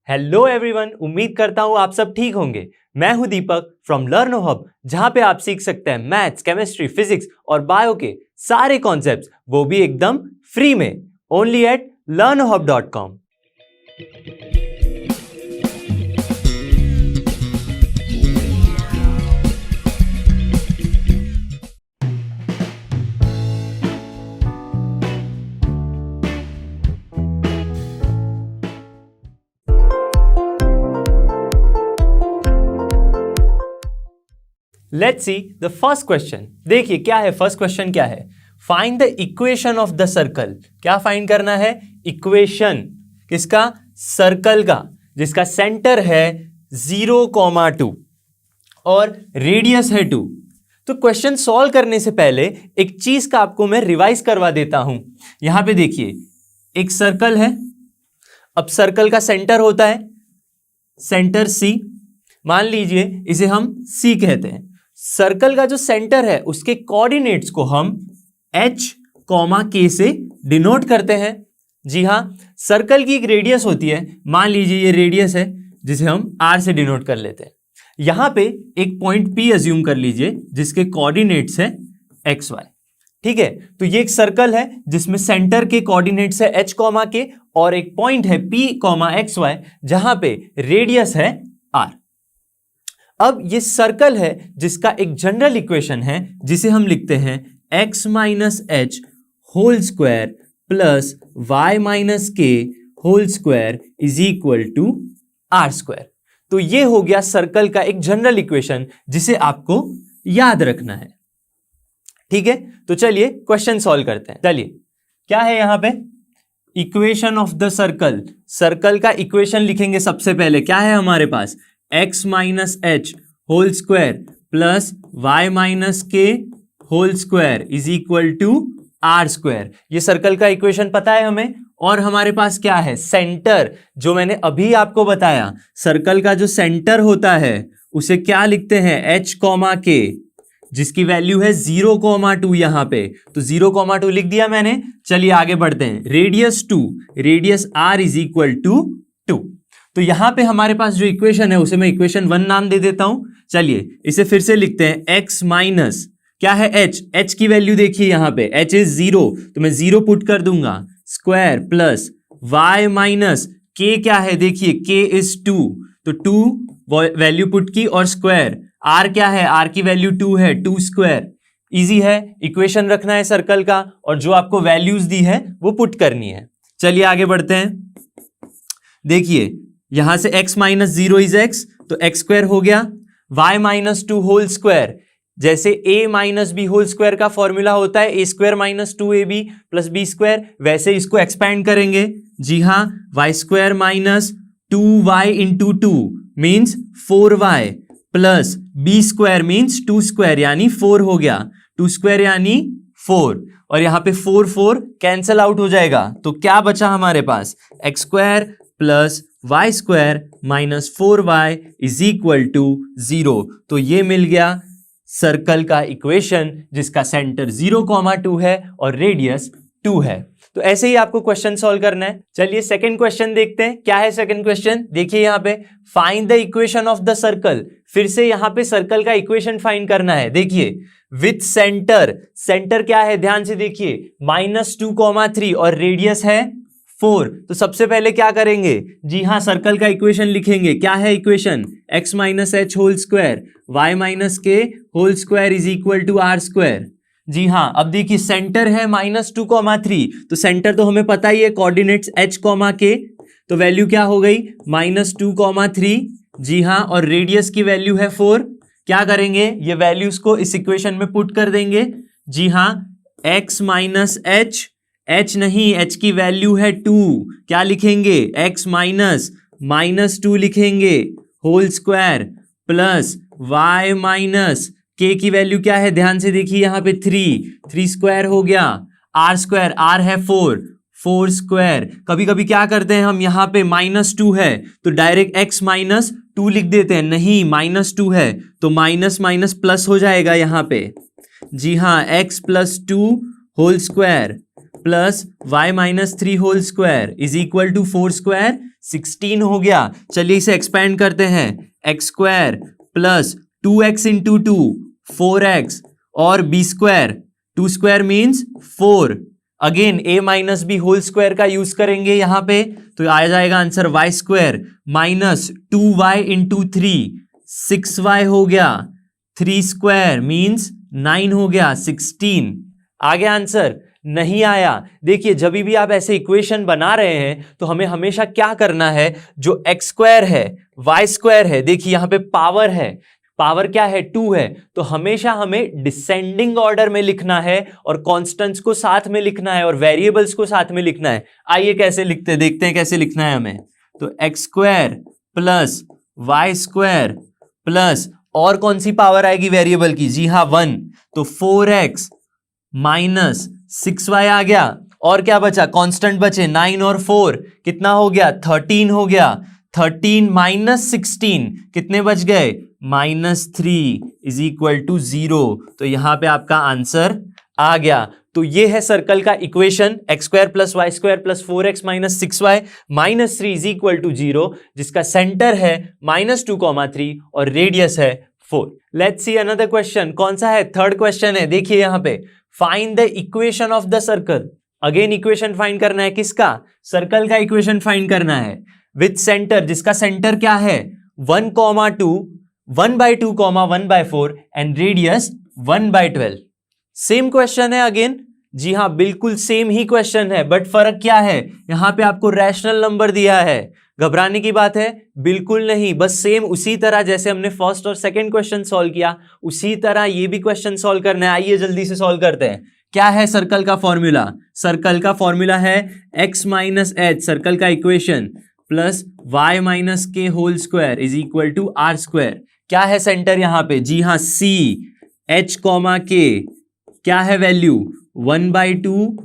Hello everyone, उम्मीद करता हूँ आप सब ठीक होंगे। मैं हूँ दीपक फ्रॉम लर्नो हब, जहाँ पे आप सीख सकते हैं मैथ्स, केमिस्ट्री, फिजिक्स और बायो के सारे कॉन्सेप्ट्स, वो भी एकदम फ्री में, only at learnohub.com। Let's see the first question. देखिए क्या है फर्स्ट क्वेश्चन, क्या है? Find the equation of the circle. क्या फाइंड करना है? इक्वेशन किसका? सर्कल का, जिसका सेंटर है 0,2 और रेडियस है 2। तो क्वेश्चन सॉल्व करने से पहले एक चीज का आपको मैं रिवाइज करवा देता हूं। यहां पे देखिए एक सर्कल है। अब सर्कल का सेंटर होता है सेंटर सी, मान लीजिए इसे हम सी कहते हैं। सर्कल का जो सेंटर है उसके कोऑर्डिनेट्स को हम h, k से डिनोट करते हैं। जी हां, सर्कल की एक रेडियस होती है, मान लीजिए ये रेडियस है जिसे हम r से डिनोट कर लेते हैं। यहां पे एक पॉइंट P अज्यूम कर लीजिए जिसके कोऑर्डिनेट्स है xy। ठीक है, तो ये एक सर्कल है जिसमें सेंटर के कोऑर्डिनेट्स है h, k और एक पॉइंट है P, xy जहां पे रेडियस है r। अब ये सर्कल है जिसका एक जनरल इक्वेशन है जिसे हम लिखते हैं x minus H whole square plus y minus के whole square is equal to are square. तो ये हो गया सर्कल का एक जनरल इक्वेशन जिसे आपको याद रखना है। ठीक है, तो चलिए क्वेश्चन सॉल्व करते हैं। चलिए क्या है यहां पे? Equation of the circle. Circle का इक्वेशन लिखेंगे सबसे पहले। क्या है हमारे पास? x minus H whole square plus y minus के whole square is equal to are square. ये सर्कल का इक्वेशन पता है हमें। और हमारे पास क्या है? सेंटर, जो मैंने अभी आपको बताया, सर्कल का जो सेंटर होता है उसे क्या लिखते हैं? h, k, जिसकी वैल्यू है 0,2 यहां पे। तो 0,2 लिख दिया मैंने। चलिए आगे बढ़ते हैं। Radius 2, radius r is equal to 2। तो यहां पे हमारे पास जो इक्वेशन है उसे मैं इक्वेशन 1 नाम दे देता हूं। चलिए इसे फिर से लिखते हैं। x माइनस क्या है? h की वैल्यू देखिए यहां पे h इज 0, तो मैं 0 पुट कर दूंगा, square plus y minus k क्या है? देखिए k इज 2, तो 2 वैल्यू पुट की और स्क्वायर। r क्या है? r की वैल्यू 2 है, 2 स्क्वायर। इजी है, इक्वेशन रखना है सर्कल का और जो आपको वैल्यूज दी है वो पुट करनी है। चलिए आगे बढ़ते हैं। देखिए यहां से x माइनस 0 इज x, तो x स्क्वायर हो गया। y माइनस 2 होल स्क्वायर, जैसे a minus B whole square का फॉर्मूला होता है a square minus 2ab plus B square, वैसे इसको एक्सपैंड करेंगे। जी हाँ, y square minus 2y into 2 means 4y plus B square means 2 square यानी 4 हो गया। 2 स्क्वायर यानी 4, और यहां पे 4 4 कैंसल आउट हो जाएगा। तो क्या बचा हमारे पास? x square plus y square minus 4y is equal to 0। तो ये मिल गया सर्कल का इक्वेशन जिसका सेंटर 0,2 है और रेडियस 2 है। तो ऐसे ही आपको क्वेश्चन सॉल्व करना है। चलिए सेकंड क्वेश्चन देखते हैं। क्या है सेकंड क्वेश्चन? देखिए यहां पे find the equation of the circle. फिर से यहां पे सर्कल का इक्वेशन फाइंड करना है। देखिए विथ सेंटर, सेंटर क्या है? ध्यान से देखिए, -2,3 और रेडियस है 4। तो सबसे पहले क्या करेंगे? जी हाँ, सर्कल का इक्वेशन लिखेंगे। क्या है equation? x minus H whole square y minus के whole square is equal to are square. जी हाँ, अब देखिए सेंटर है -2,3, तो सेंटर तो हमें पता ही है, कोऑर्डिनेट्स h, k, तो वैल्यू क्या हो गई? -2,3। जी हाँ, और रेडियस की वैल्यू है 4। क्या करेंगे? ये वैल्यूज को इस इक्वेशन में पुट कर देंगे। जी हाँ, x माइनस एच, h नहीं, h की वैल्यू है 2। क्या लिखेंगे? x माइनस -2 लिखेंगे whole square plus y minus k की वैल्यू क्या है? ध्यान से देखिए यहां पे 3 स्क्वायर हो गया। r स्क्वायर, r है 4 स्क्वायर। कभी कभी क्या करते हैं हम, यहाँ पे -2 है तो डायरेक्ट x माइनस 2 लिख देते हैं। नहीं, -2 है तो माइनस माइनस प्लस हो जाएगा यहाँ पे। जी हाँ, x plus 2 whole square plus y minus 3 whole square is equal to 4 square 16 हो गया। चलिए इसे एक्सपेंड करते हैं, x square plus 2x into 2 4x और b square, 2 square means 4, again a minus B whole square का यूज करेंगे यहां पे, तो आ जाएगा answer y square minus 2y into 3 6y हो गया, 3 स्क्वायर मीन्स 9 हो गया, 16 आ गया आंसर। नहीं आया, देखिए जब भी आप ऐसे इक्वेशन बना रहे हैं तो हमें हमेशा क्या करना है, जो एक्स स्क्वायर है वाई स्क्वायर है, देखिए यहां पे पावर है, पावर क्या है 2 है, तो हमेशा हमें डिसेंडिंग ऑर्डर में लिखना है और कांस्टेंट्स को साथ में लिखना है और वेरिएबल्स को साथ में लिखना है। आइए कैसे लिखते हैं, देखते हैं कैसे लिखना है हमें। तो X square plus Y square plus और कौन सी पावर आएगी वेरिएबल की, जी हाँ 1, तो 4x माइनस 6y आ गया, और क्या बचा, कांस्टेंट बचे 9 और 4 कितना हो गया, 13 हो गया, 13 माइनस 16 कितने बच गए, -3 इज इक्वल टू 0। तो यहां पे आपका आंसर आ गया। तो ये है सर्कल का equation, x square plus Y square plus 4x minus 6y minus 3 is equal to 0, जिसका सेंटर है -2,3 और रेडियस है 4। लेट्स सी अनदर क्वेश्चन, कौन सा है, थर्ड क्वेश्चन है। देखिए यहां पे find the equation of the circle, again equation find करना है, किसका, सर्कल का इक्वेशन फाइंड करना है, विथ सेंटर, जिसका सेंटर क्या है 1,2 1/2, 1/4 एंड रेडियस 1/12। सेम क्वेश्चन है अगेन, जी हाँ बिल्कुल सेम ही क्वेश्चन है, बट फर्क क्या है, यहां पे आपको रैशनल नंबर दिया है। घबराने की बात है बिल्कुल नहीं, बस सेम उसी तरह जैसे हमने फर्स्ट और सेकंड क्वेश्चन सॉल्व किया उसी तरह ये भी क्वेश्चन सॉल्व करना है। आइए जल्दी से सॉल्व करते हैं। क्या है सर्कल का फॉर्मूला, सर्कल का फॉर्मूला है x माइनस एच, सर्कल का इक्वेशन, प्लस y माइनस के whole square is equal to are square. क्या है सेंटर यहां पे, जी हाँ c h कॉमा के, क्या है वैल्यू 1/2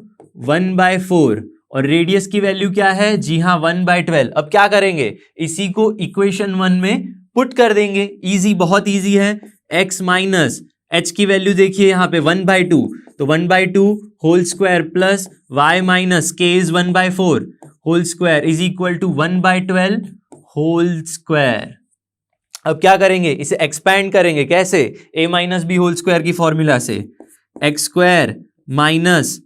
1/4 और रेडियस की वैल्यू क्या है, जी हाँ 1/12। अब क्या करेंगे, इसी को इक्वेशन 1 में पुट कर देंगे, इजी, बहुत इजी है। x माइनस h की वैल्यू देखिए यहाँ पे 1/2, तो 1/2 whole square plus y minus k is 1/4 whole square is equal to 1/12 whole square. अब क्या करेंगे, इसे एक्सपैंड करेंगे, कैसे, a minus B whole square की फॉर्मूला से, x square minus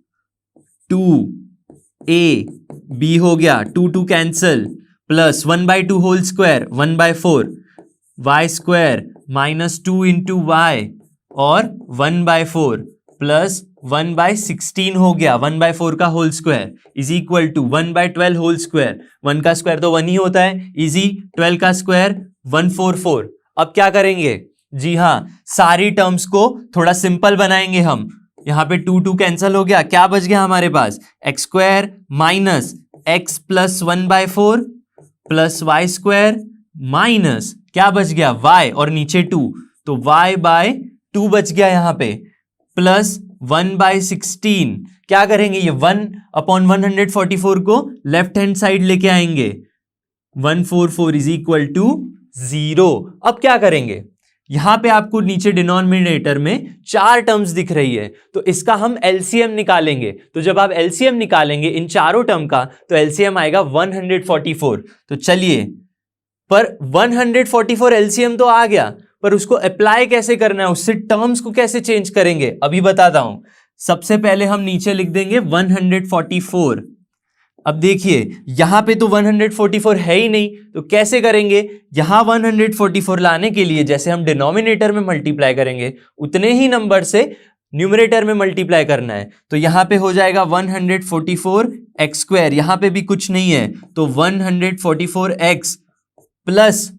2a b हो गया, 2 cancel, plus 1/2 whole square 1/4 y square minus 2 into y और 1/4 प्लस 1/16 हो गया, 1/4 का whole square is equal to 1/12 whole square, 1 का स्क्वायर तो 1 ही होता है, इजी, 12 का स्क्वायर 144। अब क्या करेंगे, जी हाँ सारी टर्म्स को थोड़ा सिंपल बनाएंगे हम, यहां पे 2 कैंसल हो गया, क्या बच गया हमारे पास, x square minus x plus 1/4 plus Y square minus क्या बच गया y और नीचे 2, तो y/2 बच गया यहां पे, प्लस 1/16। क्या करेंगे, ये 1/144 को लेफ्ट हैंड साइड लेके आएंगे, 144 इज इक्वल टू 0। अब क्या करेंगे, यहां पे आपको नीचे डिनोमिनेटर में 4 टर्म्स दिख रही है, तो इसका हम एलसीएम निकालेंगे। तो जब आप एलसीएम निकालेंगे इन चारों टर्म का, तो एलसीएम आएगा 144। तो चलिए, पर 144 एलसीएम तो आ गया, पर उसको अप्लाई कैसे करना है, उससे टर्म्स को कैसे चेंज करेंगे अभी बताता हूं। सबसे पहले हम नीचे लिख देंगे 144। अब देखिए यहां पे तो 144 है ही नहीं, तो कैसे करेंगे, यहां 144 लाने के लिए जैसे हम डिनोमिनेटर में मल्टीप्लाई करेंगे उतने ही नंबर से न्यूमरेटर में मल्टीप्लाई करना है। तो यहां पे हो जाएगा 144 एक्स स्क्वायर, यहां पे भी कुछ नहीं है तो 144 एक्स प्लस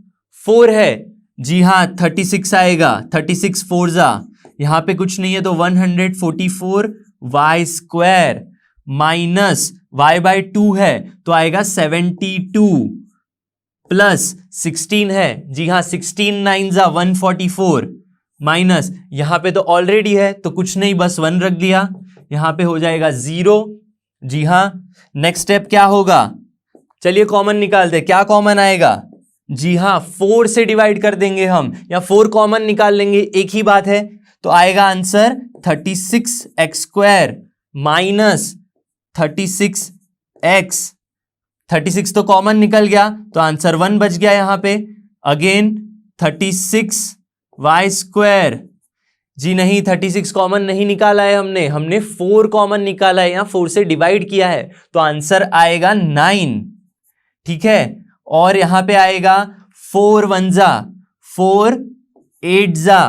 4 है, जी हाँ 36 आएगा, 36 4 यहां पे कुछ नहीं है तो 144 वाई स्क्वायर माइनस y/2 है तो आएगा 72 प्लस 16 है, जी हाँ 16 9 144 माइनस यहां पे तो ऑलरेडी है तो कुछ नहीं, बस 1 रख दिया, यहां पे हो जाएगा 0। जी हाँ, नेक्स्ट स्टेप क्या होगा, चलिए कॉमन निकालते, क्या कॉमन आएगा, जी हाँ 4 से डिवाइड कर देंगे हम, या 4 कॉमन निकाल लेंगे, एक ही बात है, तो आएगा आंसर 36x² माइनस 36x 36 तो कॉमन निकल गया तो आंसर 1 बच गया यहां पे। अगेन 36y², जी नहीं 36 कॉमन नहीं निकाला है हमने 4 कॉमन निकाला है, यहां 4 से डिवाइड किया है तो आंसर आएगा 9, ठीक है। और यहां पे आएगा 4 1 जा 4 8 जा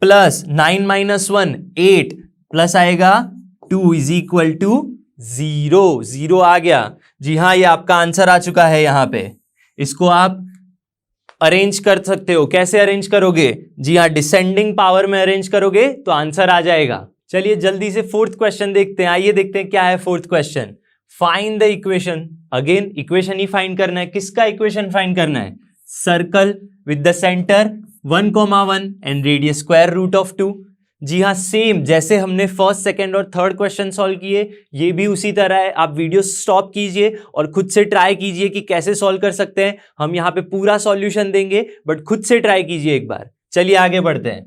प्लस 9 - 1 8 प्लस आएगा 2 इज इक्वल टू 0, 0 आ गया। जी हाँ, ये आपका आंसर आ चुका है यहां पे। इसको आप अरेंज कर सकते हो। कैसे अरेंज करोगे? जी हाँ, डिसेंडिंग पावर में अरेंज करोगे तो आंसर आ जाएगा। चलिए जल्दी से फोर्थ क्वेश्चन देखते हैं। आइए देखते हैं क्या है fourth question. Find the equation. Again equation ही फाइंड करना है। किसका इक्वेशन फाइंड करना है? Circle with the centre 1,1 and radius square root of 2। जी हाँ, सेम जैसे हमने फर्स्ट, सेकंड और थर्ड क्वेश्चन सॉल्व किए, ये भी उसी तरह है। आप वीडियो स्टॉप कीजिए और खुद से ट्राई कीजिए कि कैसे सॉल्व कर सकते हैं। हम यहाँ पे पूरा सॉल्यूशन देंगे, बट खुद से ट्राई कीजिए एक बार। चलिए आगे बढ़ते हैं।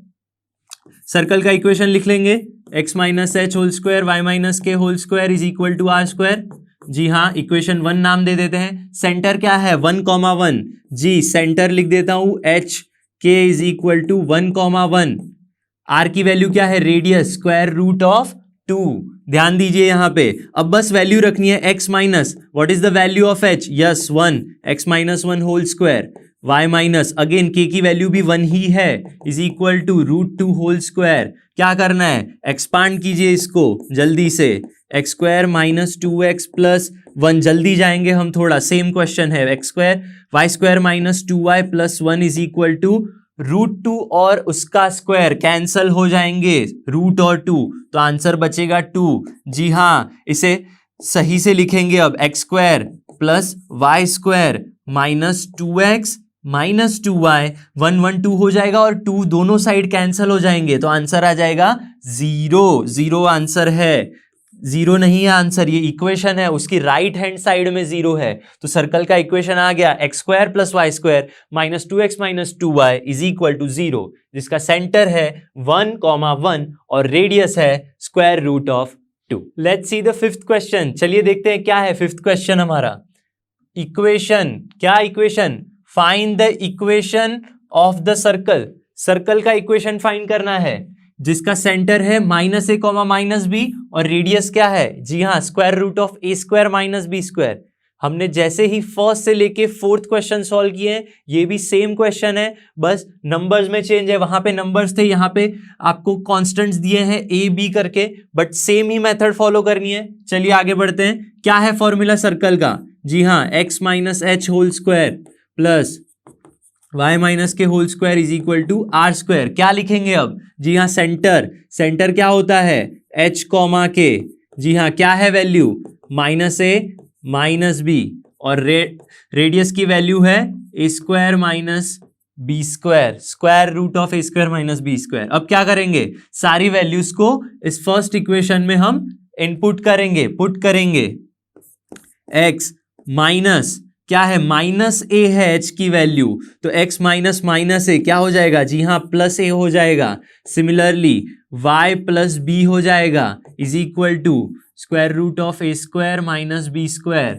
सर्कल का इक्वेशन लिख लेंगे, x - h whole square y - k whole square is equal to r²। जी हाँ, इक्वेशन 1 नाम दे देते हैं। सेंटर क्या है? 1,1। जी सेंटर लिख देता हूं h k is equal to 1,1। R की वैल्यू क्या है? Radius square root of 2। ध्यान दीजिए यहां पे। अब बस वैल्यू रखनी है x minus, what is the value of h? Yes 1, x - 1 whole square y minus, again k की वैल्यू भी 1 ही है, is equal to √2 whole square. क्या करना है? एक्सपांड कीजिए इसको जल्दी से, x² - 2x + 1। जल्दी जाएंगे हम थोड़ा, सेम क्वेश्चन है। x² y² - 2y + 1 is equal to √2 और उसका स्क्वायर कैंसल हो जाएंगे, रूट और 2, तो आंसर बचेगा 2। जी हाँ, इसे सही से लिखेंगे अब, x² + y² - 2x - 2y, 1 1 2 हो जाएगा और 2 दोनों साइड कैंसल हो जाएंगे तो आंसर आ जाएगा 0। 0 आंसर है, 0 नहीं है आंसर, ये इक्वेशन है, उसकी राइट हैंड साइड में 0 है। तो सर्कल का इक्वेशन आ गया x² + y² - 2x - 2y is equal to 0, जिसका सेंटर है 1,1 और रेडियस है square root of 2। Let's see the fifth question. चलिए देखते हैं क्या है फिफ्थ क्वेश्चन हमारा। इक्वेशन, क्या equation? Find the equation of the circle. Circle का इक्वेशन फाइंड करना है जिसका सेंटर है -a, -b और रेडियस क्या है? जी हाँ, square root of a² - b²। हमने जैसे ही फर्स्ट से लेके फोर्थ क्वेश्चन सॉल्व किए हैं, ये भी सेम क्वेश्चन है, बस नंबर्स में चेंज है। वहां पे नंबर्स थे, यहाँ पे आपको कांस्टेंट्स दिए हैं a b करके, but same he method follow करनी है। चलिए आगे बढ़ते हैं। क्या है फॉर्मूला सर्कल का? जी हाँ, x - h whole square plus y - k whole square is equal to r²। क्या लिखेंगे अब? जी हाँ, सेंटर क्या होता है? h, k। जी हाँ, क्या है वैल्यू? -a - b और रेडियस की वैल्यू है a² - b², square root of a² - b²। अब क्या करेंगे? सारी वैल्यूज को इस फर्स्ट इक्वेशन में हम इनपुट करेंगे, पुट करेंगे। x माइनस क्या है? -a है h की वैल्यू, तो x - a क्या हो जाएगा? जी हाँ, +a हो जाएगा। सिमिलरली y + b हो जाएगा is equal to square root of a² - b²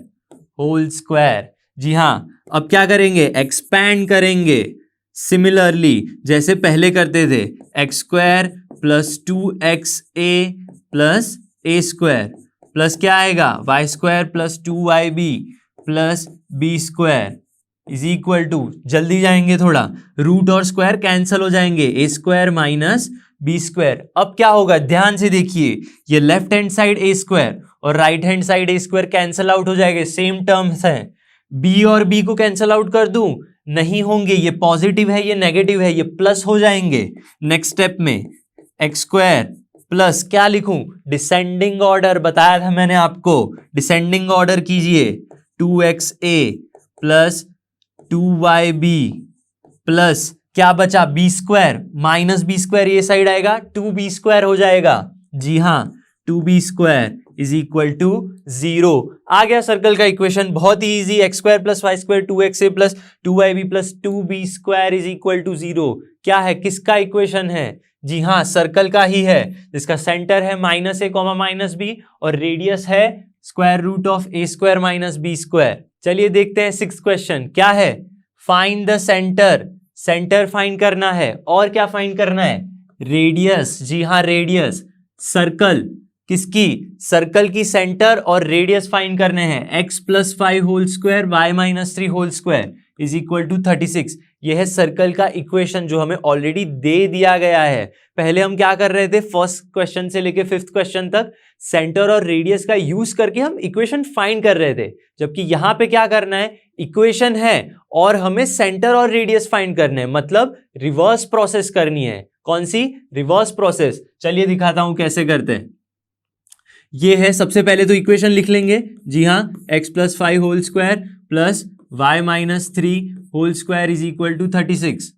whole square. जी हाँ, अब क्या करेंगे? एक्सपैंड करेंगे सिमिलरली जैसे पहले करते थे, x² + 2xa + a² प्लस क्या आएगा? y² + 2yb + b² is equal to, जल्दी जाएंगे थोड़ा, रूट और स्क्वायर कैंसल हो जाएंगे, a² - b²। अब क्या होगा? ध्यान से देखिए, ये लेफ्ट हैंड साइड a² और right hand side a² cancel out हो जाएंगे, सेम टर्म्स हैं। b और b को कैंसल आउट कर दूं, नहीं होंगे, ये पॉजिटिव है, ये नेगेटिव है, ये प्लस हो जाएंगे। नेक्स्ट स्टेप में x² प्लस क्या लिखूं? डिसेंडिंग ऑर्डर बताया था मैंने आपको, डिसेंडिंग ऑर्डर कीजिए, 2xa प्लस 2yb प्लस क्या बचा? b² - b² ये साइड आएगा, 2b² हो जाएगा। जी हाँ, 2b² इज इक्वल टू 0। आ गया सर्कल का इक्वेशन, बहुत ही easy. x² + y² 2xa + 2yb + 2b² is equal to 0। क्या है? किसका इक्वेशन है? जी हाँ, सर्कल का ही है, जिसका सेंटर है -a, -b और रेडियस है square root of a square minus b square. चलिए देखते हैं 6th क्वेश्चन क्या है। Find the centre, centre find करना है और क्या फाइंड करना है, रेडियस। जी हाँ, रेडियस, सर्कल किसकी, सर्कल की सेंटर और रेडियस फाइंड करने हैं। x plus 5 whole square y minus 3 whole square is equal to 36। यह है सर्कल का इक्वेशन जो हमें ऑलरेडी दे दिया गया है। पहले हम क्या कर रहे थे, फर्स्ट क्वेश्चन से लेके 5th क्वेश्चन तक सेंटर और रेडियस का यूज करके हम इक्वेशन फाइंड कर रहे थे, जबकि यहां पे क्या करना है, इक्वेशन है और हमें सेंटर और रेडियस फाइंड करने हैं, मतलब रिवर्स प्रोसेस करनी है। कौन सी, रिवर्स प्रोसेस। चलिए दिखाता हूं कैसे करते हैं। ये है, सबसे पहले तो इक्वेशन लिख लेंगे। जी हाँ, x plus 5 whole square plus y minus 3 whole square is equal to 36।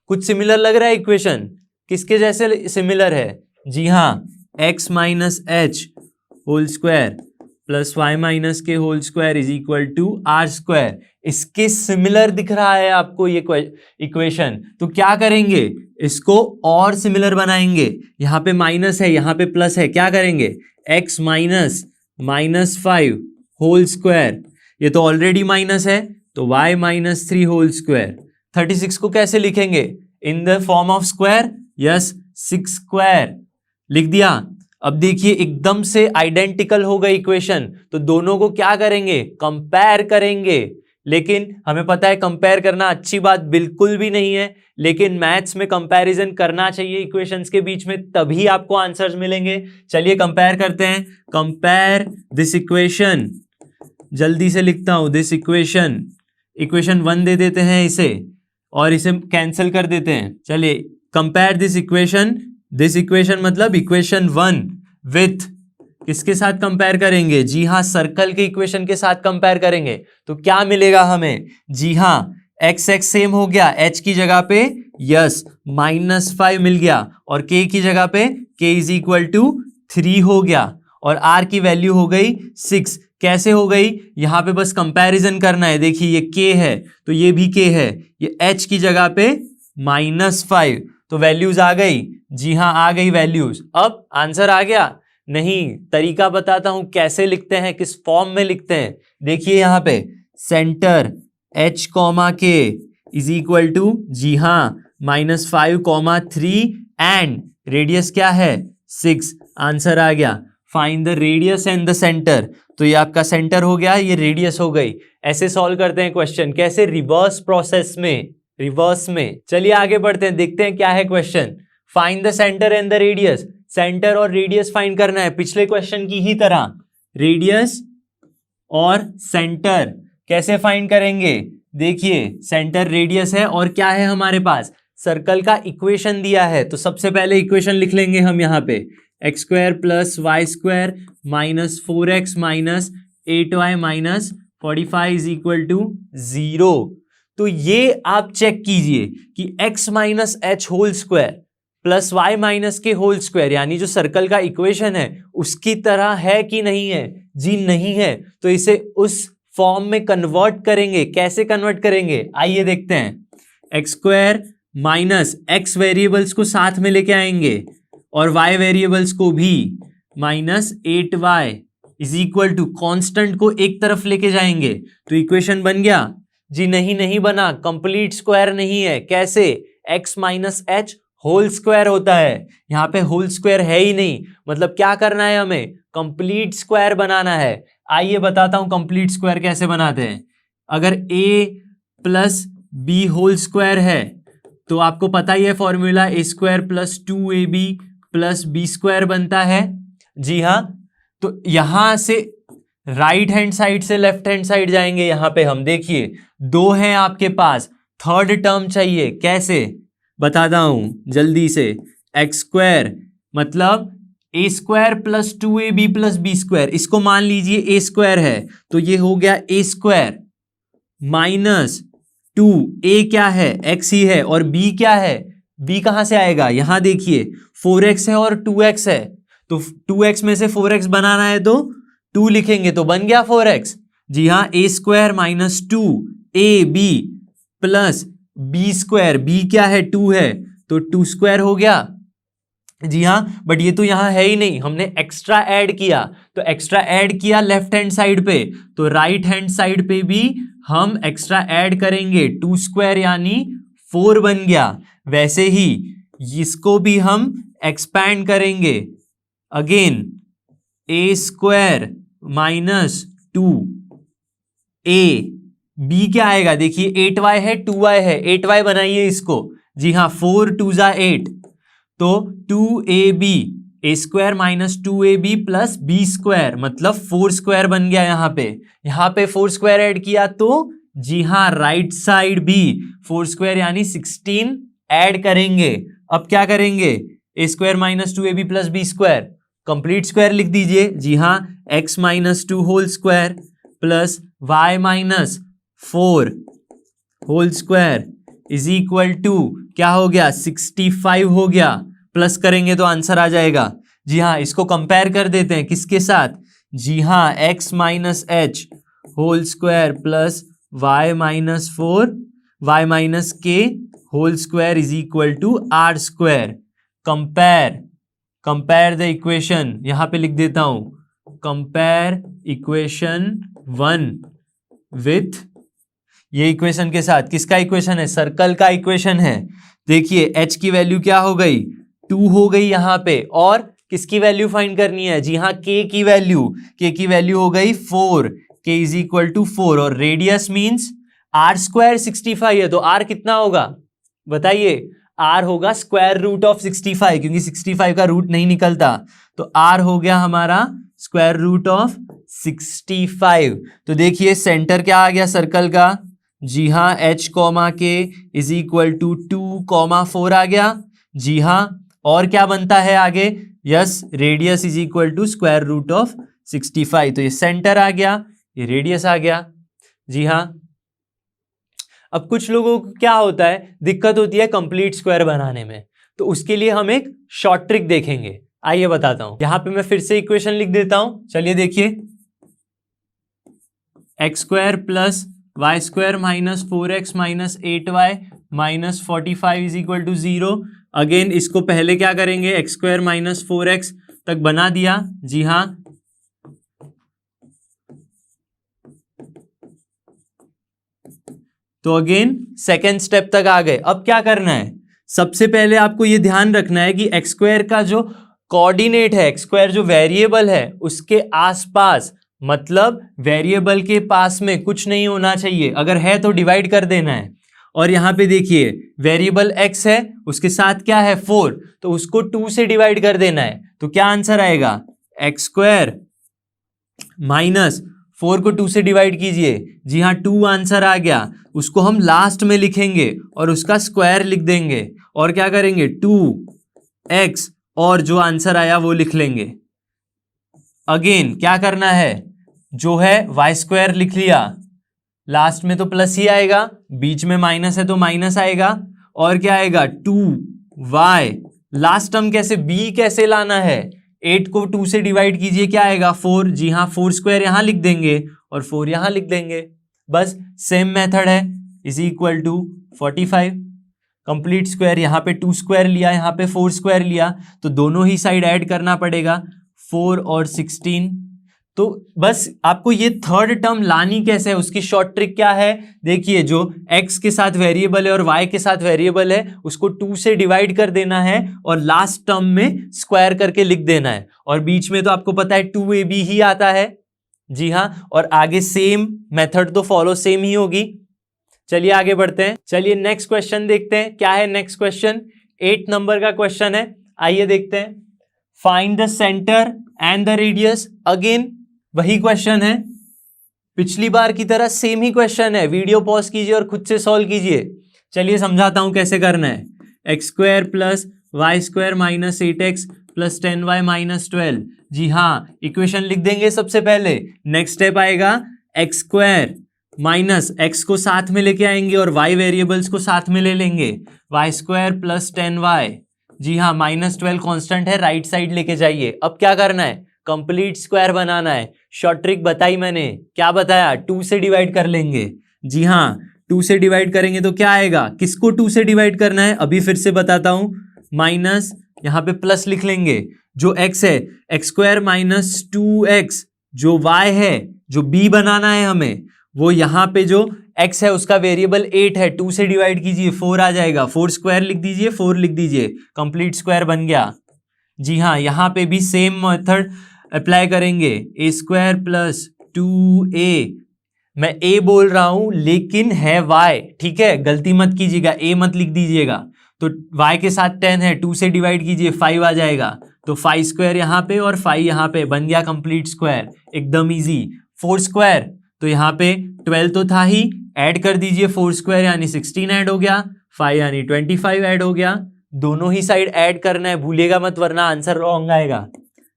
कुछ सिमिलर लग रहा है इक्वेशन, किसके जैसे सिमिलर है, जी हाँ, x minus H whole square plus y minus के whole square is equal to are square. इसके सिमिलर दिख रहा है आपको ये इक्वेशन, तो क्या करेंगे, इसको और सिमिलर बनाएंगे। यहां पे माइनस है, यहां पे प्लस है, क्या करेंगे, x माइनस -5 होल स्क्वायर, ये तो ऑलरेडी माइनस है, तो y माइनस 3 होल स्क्वायर। 36 को कैसे लिखेंगे, in the form of square, yes, 6 square लिख दिया। अब देखिए एकदम से आइडेंटिकल हो गई इक्वेशन, तो दोनों को क्या करेंगे, कंपेयर करेंगे। लेकिन हमें पता है कंपेयर करना अच्छी बात बिल्कुल भी नहीं है, लेकिन मैथ्स में कंपैरिजन करना चाहिए इक्वेशंस के बीच में, तभी आपको आंसर्स मिलेंगे। चलिए कंपेयर करते हैं। कंपेयर दिस इक्वेशन, जल्दी से लिखता हूं, दिस इक्वेशन, इक्वेशन 1 दे देते हैं इसे और इसे कैंसिल कर देते हैं। चलिए कंपेयर दिस इक्वेशन मतलब इक्वेशन 1 विथ, किसके साथ कंपेयर करेंगे, जी हाँ, सर्कल के इक्वेशन के साथ कंपेयर करेंगे। तो क्या मिलेगा हमें, जी हाँ, x सेम हो गया, h की जगह पे यस -5 मिल गया और k की जगह पे k इज इक्वल टू 3 हो गया और r की वैल्यू हो गई 6। कैसे हो गई, यहां पे बस कंपैरिजन करना है। देखिए ये k है तो ये भी k है, ये h की जगह पे -5, तो वैल्यूज आ गई। जी हाँ, आ गई वैल्यूज। अब आंसर आ गया, नहीं, तरीका बताता हूं कैसे लिखते हैं, किस फॉर्म में लिखते हैं। देखिए यहां पे centre h comma k is equal to, जी हाँ, -5,3 एंड रेडियस क्या है, 6। आंसर आ गया, find the radius and the centre. तो ये आपका सेंटर हो गया, ये रेडियस हो गई। ऐसे सॉल्व करते हैं क्वेश्चन, कैसे, रिवर्स प्रोसेस में, रिवर्स में। चलिए आगे बढ़ते हैं, देखते हैं क्या है question. Find the centre and the radius, centre और रेडियस फाइंड करना है, पिछले क्वेश्चन की ही तरह। रेडियस और सेंटर कैसे फाइंड करेंगे, देखिए सेंटर रेडियस है और क्या है हमारे पास, सर्कल का इक्वेशन दिया है। तो सबसे पहले इक्वेशन लिख लेंगे हम यहाँ पे, x square plus Y square minus 4x minus 8y minus 45 is equal to 0। तो ये आप चेक कीजिए कि x minus H whole square plus y minus के होल स्क्वायर, यानी जो सर्कल का इक्वेशन है उसकी तरह है कि नहीं है। जी नहीं है, तो इसे उस फॉर्म में कन्वर्ट करेंगे। कैसे कन्वर्ट करेंगे, आइए देखते हैं। X square minus x variables को साथ में लेके आएंगे और y वेरिएबल्स को भी, minus 8y is equal to, constant को एक तरफ लेके जाएंगे तो इक्वेशन बन गया। जी नहीं, नहीं बना, कंप्लीट स्क्वायर नहीं है। कैसे, x minus H whole square होता है, यहाँ पे होल स्क्वायर है ही नहीं, मतलब क्या करना है हमें, कंप्लीट स्क्वायर बनाना है। आइए बताता हूं कंप्लीट स्क्वायर कैसे बनाते हैं। अगर a plus b whole square है तो आपको पता ही है formula, a square plus 2ab plus B square बनता है। जी हाँ, तो यहां से राइट हैंड साइड से लेफ्ट हैंड साइड जाएंगे। यहां पे हम देखिए 2 हैं आपके पास, थर्ड टर्म चाहिए। कैसे, बताता हूं जल्दी से। एक्स स्क्वायर मतलब a square plus 2ab plus B square, इसको मान लीजिए ए स्क्वायर है तो ये हो गया ए स्क्वायर माइनस 2, ए क्या है, एक्स ही है, और बी क्या है, बी कहां से आएगा, यहां देखिए 4x है और 2x है, तो 2x में से 4x बनाना है तो 2 लिखेंगे तो बन गया 4x। जी हाँ, a square minus 2ab plus B square, b क्या है, 2 है, तो 2 स्क्वायर हो गया। जी हाँ, बट ये तो यहाँ है ही नहीं, हमने एक्स्ट्रा ऐड किया, तो एक्स्ट्रा ऐड किया लेफ्ट हैंड साइड पे, तो राइट हैंड साइड पे भी हम एक्स्ट्रा ऐड करेंगे, 2 स्क्वायर यानी 4 बन गया। वैसे ही इसको भी हम एक्सपैंड करेंगे, अगेन ए स्क्वायर माइनस 2 ए, बी क्या आएगा, देखिए 8y है 2y है, 8y बनाइए इसको, जी हाँ 4 2 जा 8, तो 2ab a square minus 2ab plus B square मतलब 4 स्क्वायर बन गया। यहाँ पे 4 स्क्वायर ऐड किया तो जी हाँ राइट साइड भी 4 स्क्वायर यानी 16 ऐड करेंगे। अब क्या करेंगे, a square minus 2ab plus B square, complete square लिख दीजिए, जी हाँ x minus 2 whole square plus y minus 4 whole square is equal to क्या हो गया 65 हो गया, प्लस करेंगे तो आंसर आ जाएगा। जी हाँ, इसको कंपेयर कर देते हैं किसके साथ, जी हाँ x minus H whole square plus y minus 4 y minus के whole square is equal to are square. Compare the equation, यहां पे लिख देता हूं, कंपेयर इक्वेशन 1 विथ ये इक्वेशन के साथ, किसका इक्वेशन है, सर्कल का इक्वेशन है। देखिए h की वैल्यू क्या हो गई 2 हो गई यहाँ पे, और किसकी वैल्यू फाइंड करनी है, जी हाँ k की वैल्यू हो गई 4, k इज इक्वल टू 4, और रेडियस मींस आर स्क्वायर 65 है, तो r कितना होगा बताइए, r होगा स्क्वायर रूट ऑफ 65, क्योंकि 65 का रूट नहीं निकलता, तो r हो गया हमारा स्क्वायर रूट ऑफ 65। तो देखिए सेंटर क्या आ गया सर्कल का, जी हाँ h comma k is equal to 2,4 आ गया, जी हाँ, और क्या बनता है आगे, yes radius is equal to square root of 65, तो ये सेंटर आ गया, ये रेडियस आ गया। जी हाँ, अब कुछ लोगों को क्या होता है, दिक्कत होती है कंप्लीट स्क्वायर बनाने में, तो उसके लिए हम एक शॉर्ट ट्रिक देखेंगे, आइए बताता हूं। यहां पे मैं फिर से इक्वेशन लिख देता हूं, चलिए देखिए, x square plus Y square minus 4x minus 8y minus 45 is equal to 0। Again इसको पहले क्या करेंगे, एक्स स्क्वायर माइनस 4x तक बना दिया, जी हाँ, तो अगेन सेकेंड स्टेप तक आ गए। अब क्या करना है, सबसे पहले आपको यह ध्यान रखना है कि एक्स स्क्वायर का जो कोऑर्डिनेट है, एक्स स्क्वायर जो वेरिएबल है उसके आसपास, मतलब वेरिएबल के पास में कुछ नहीं होना चाहिए, अगर है तो डिवाइड कर देना है। और यहां पे देखिए वेरिएबल x है, उसके साथ क्या है 4, तो उसको 2 से डिवाइड कर देना है, तो क्या आंसर आएगा, एक्स स्क्वायर माइनस 4 को 2 से डिवाइड कीजिए, जी हाँ 2 आंसर आ गया, उसको हम लास्ट में लिखेंगे और उसका स्क्वायर लिख देंगे, और क्या करेंगे 2x, और जो आंसर आया वो लिख लेंगे। अगेन क्या करना है, जो है y स्क्वायर लिख लिया, लास्ट में तो प्लस ही आएगा, बीच में माइनस है तो माइनस आएगा, और क्या आएगा 2y, लास्ट टर्म कैसे b कैसे लाना है, 8 को 2 से डिवाइड कीजिए, क्या आएगा 4, जी हाँ 4 स्क्वायर यहां लिख देंगे और 4 यहां लिख देंगे, बस सेम मेथड है, is equal to 45। Complete square, यहाँ पे 2 स्क्वायर लिया, यहाँ पे 4 स्क्वायर लिया, तो दोनों ही साइड ऐड करना पड़ेगा, 4 और 16। तो बस आपको ये थर्ड टर्म लानी कैसे है, उसकी शॉर्ट ट्रिक क्या है, देखिए जो x के साथ वेरिएबल है और y के साथ वेरिएबल है उसको 2 से डिवाइड कर देना है और लास्ट टर्म में स्क्वायर करके लिख देना है, और बीच में तो आपको पता है 2ab ही आता है, जी हाँ, और आगे सेम मेथड तो फॉलो सेम ही होगी। चलिए आगे बढ़ते हैं, चलिए नेक्स्ट क्वेश्चन देखते हैं, क्या है नेक्स्ट क्वेश्चन, 8 नंबर का क्वेश्चन है, आइए देखते हैं। Find the centre and the radius, again वही क्वेश्चन है, पिछली बार की तरह सेम ही क्वेश्चन है, वीडियो पॉज कीजिए और खुद से सॉल्व कीजिए। चलिए समझाता हूं कैसे करना है, x square plus Y square minus 8x plus 10y minus 12, जी हाँ इक्वेशन लिख देंगे सबसे पहले, नेक्स्ट स्टेप आएगा एक्स स्क्वायर माइनस एक्स को साथ में लेके आएंगे और y वेरिएबल्स को साथ में ले लेंगे, वाई स्क्वायर प्लस 10y, जी हाँ माइनस 12 कॉन्स्टेंट है, राइट साइड लेके जाइए। अब क्या करना है, कंप्लीट स्क्वायर बनाना है, शॉर्ट ट्रिक बताई मैंने, क्या बताया, 2 से डिवाइड कर लेंगे, जी हाँ 2 से डिवाइड करेंगे तो क्या आएगा, किसको 2 से डिवाइड करना है, अभी फिर से बताता हूं, माइनस यहाँ पे प्लस लिख लेंगे, जो x है एक्स स्क्वायर माइनस 2x, जो y है, जो b बनाना है हमें, वो यहाँ पे जो x है उसका वेरिएबल 8 है, 2 से डिवाइड कीजिए 4 आ जाएगा, 4 स्क्वायर लिख दीजिए, 4 लिख दीजिए, कंप्लीट स्क्वायर बन गया। जी हाँ, यहाँ पे भी सेम मेथड अप्लाई करेंगे, ए स्क्वायर प्लस 2a, मैं a बोल रहा हूं लेकिन है y, ठीक है, गलती मत कीजिएगा, a मत लिख दीजिएगा। तो y के साथ 10 है, 2 से डिवाइड कीजिए 5 आ जाएगा, तो 5 स्क्वायर यहाँ पे और 5 यहाँ पे, बन गया कंप्लीट स्क्वायर, एकदम इजी। 4 स्क्वायर, तो यहाँ पे 12 तो था ही, ऐड कर दीजिए 4 स्क्वायर यानी 16 ऐड हो गया, 5 यानी 25 ऐड हो गया, दोनों ही साइड ऐड करना है, भूलिएगा मत वरना आंसर रॉन्ग आएगा।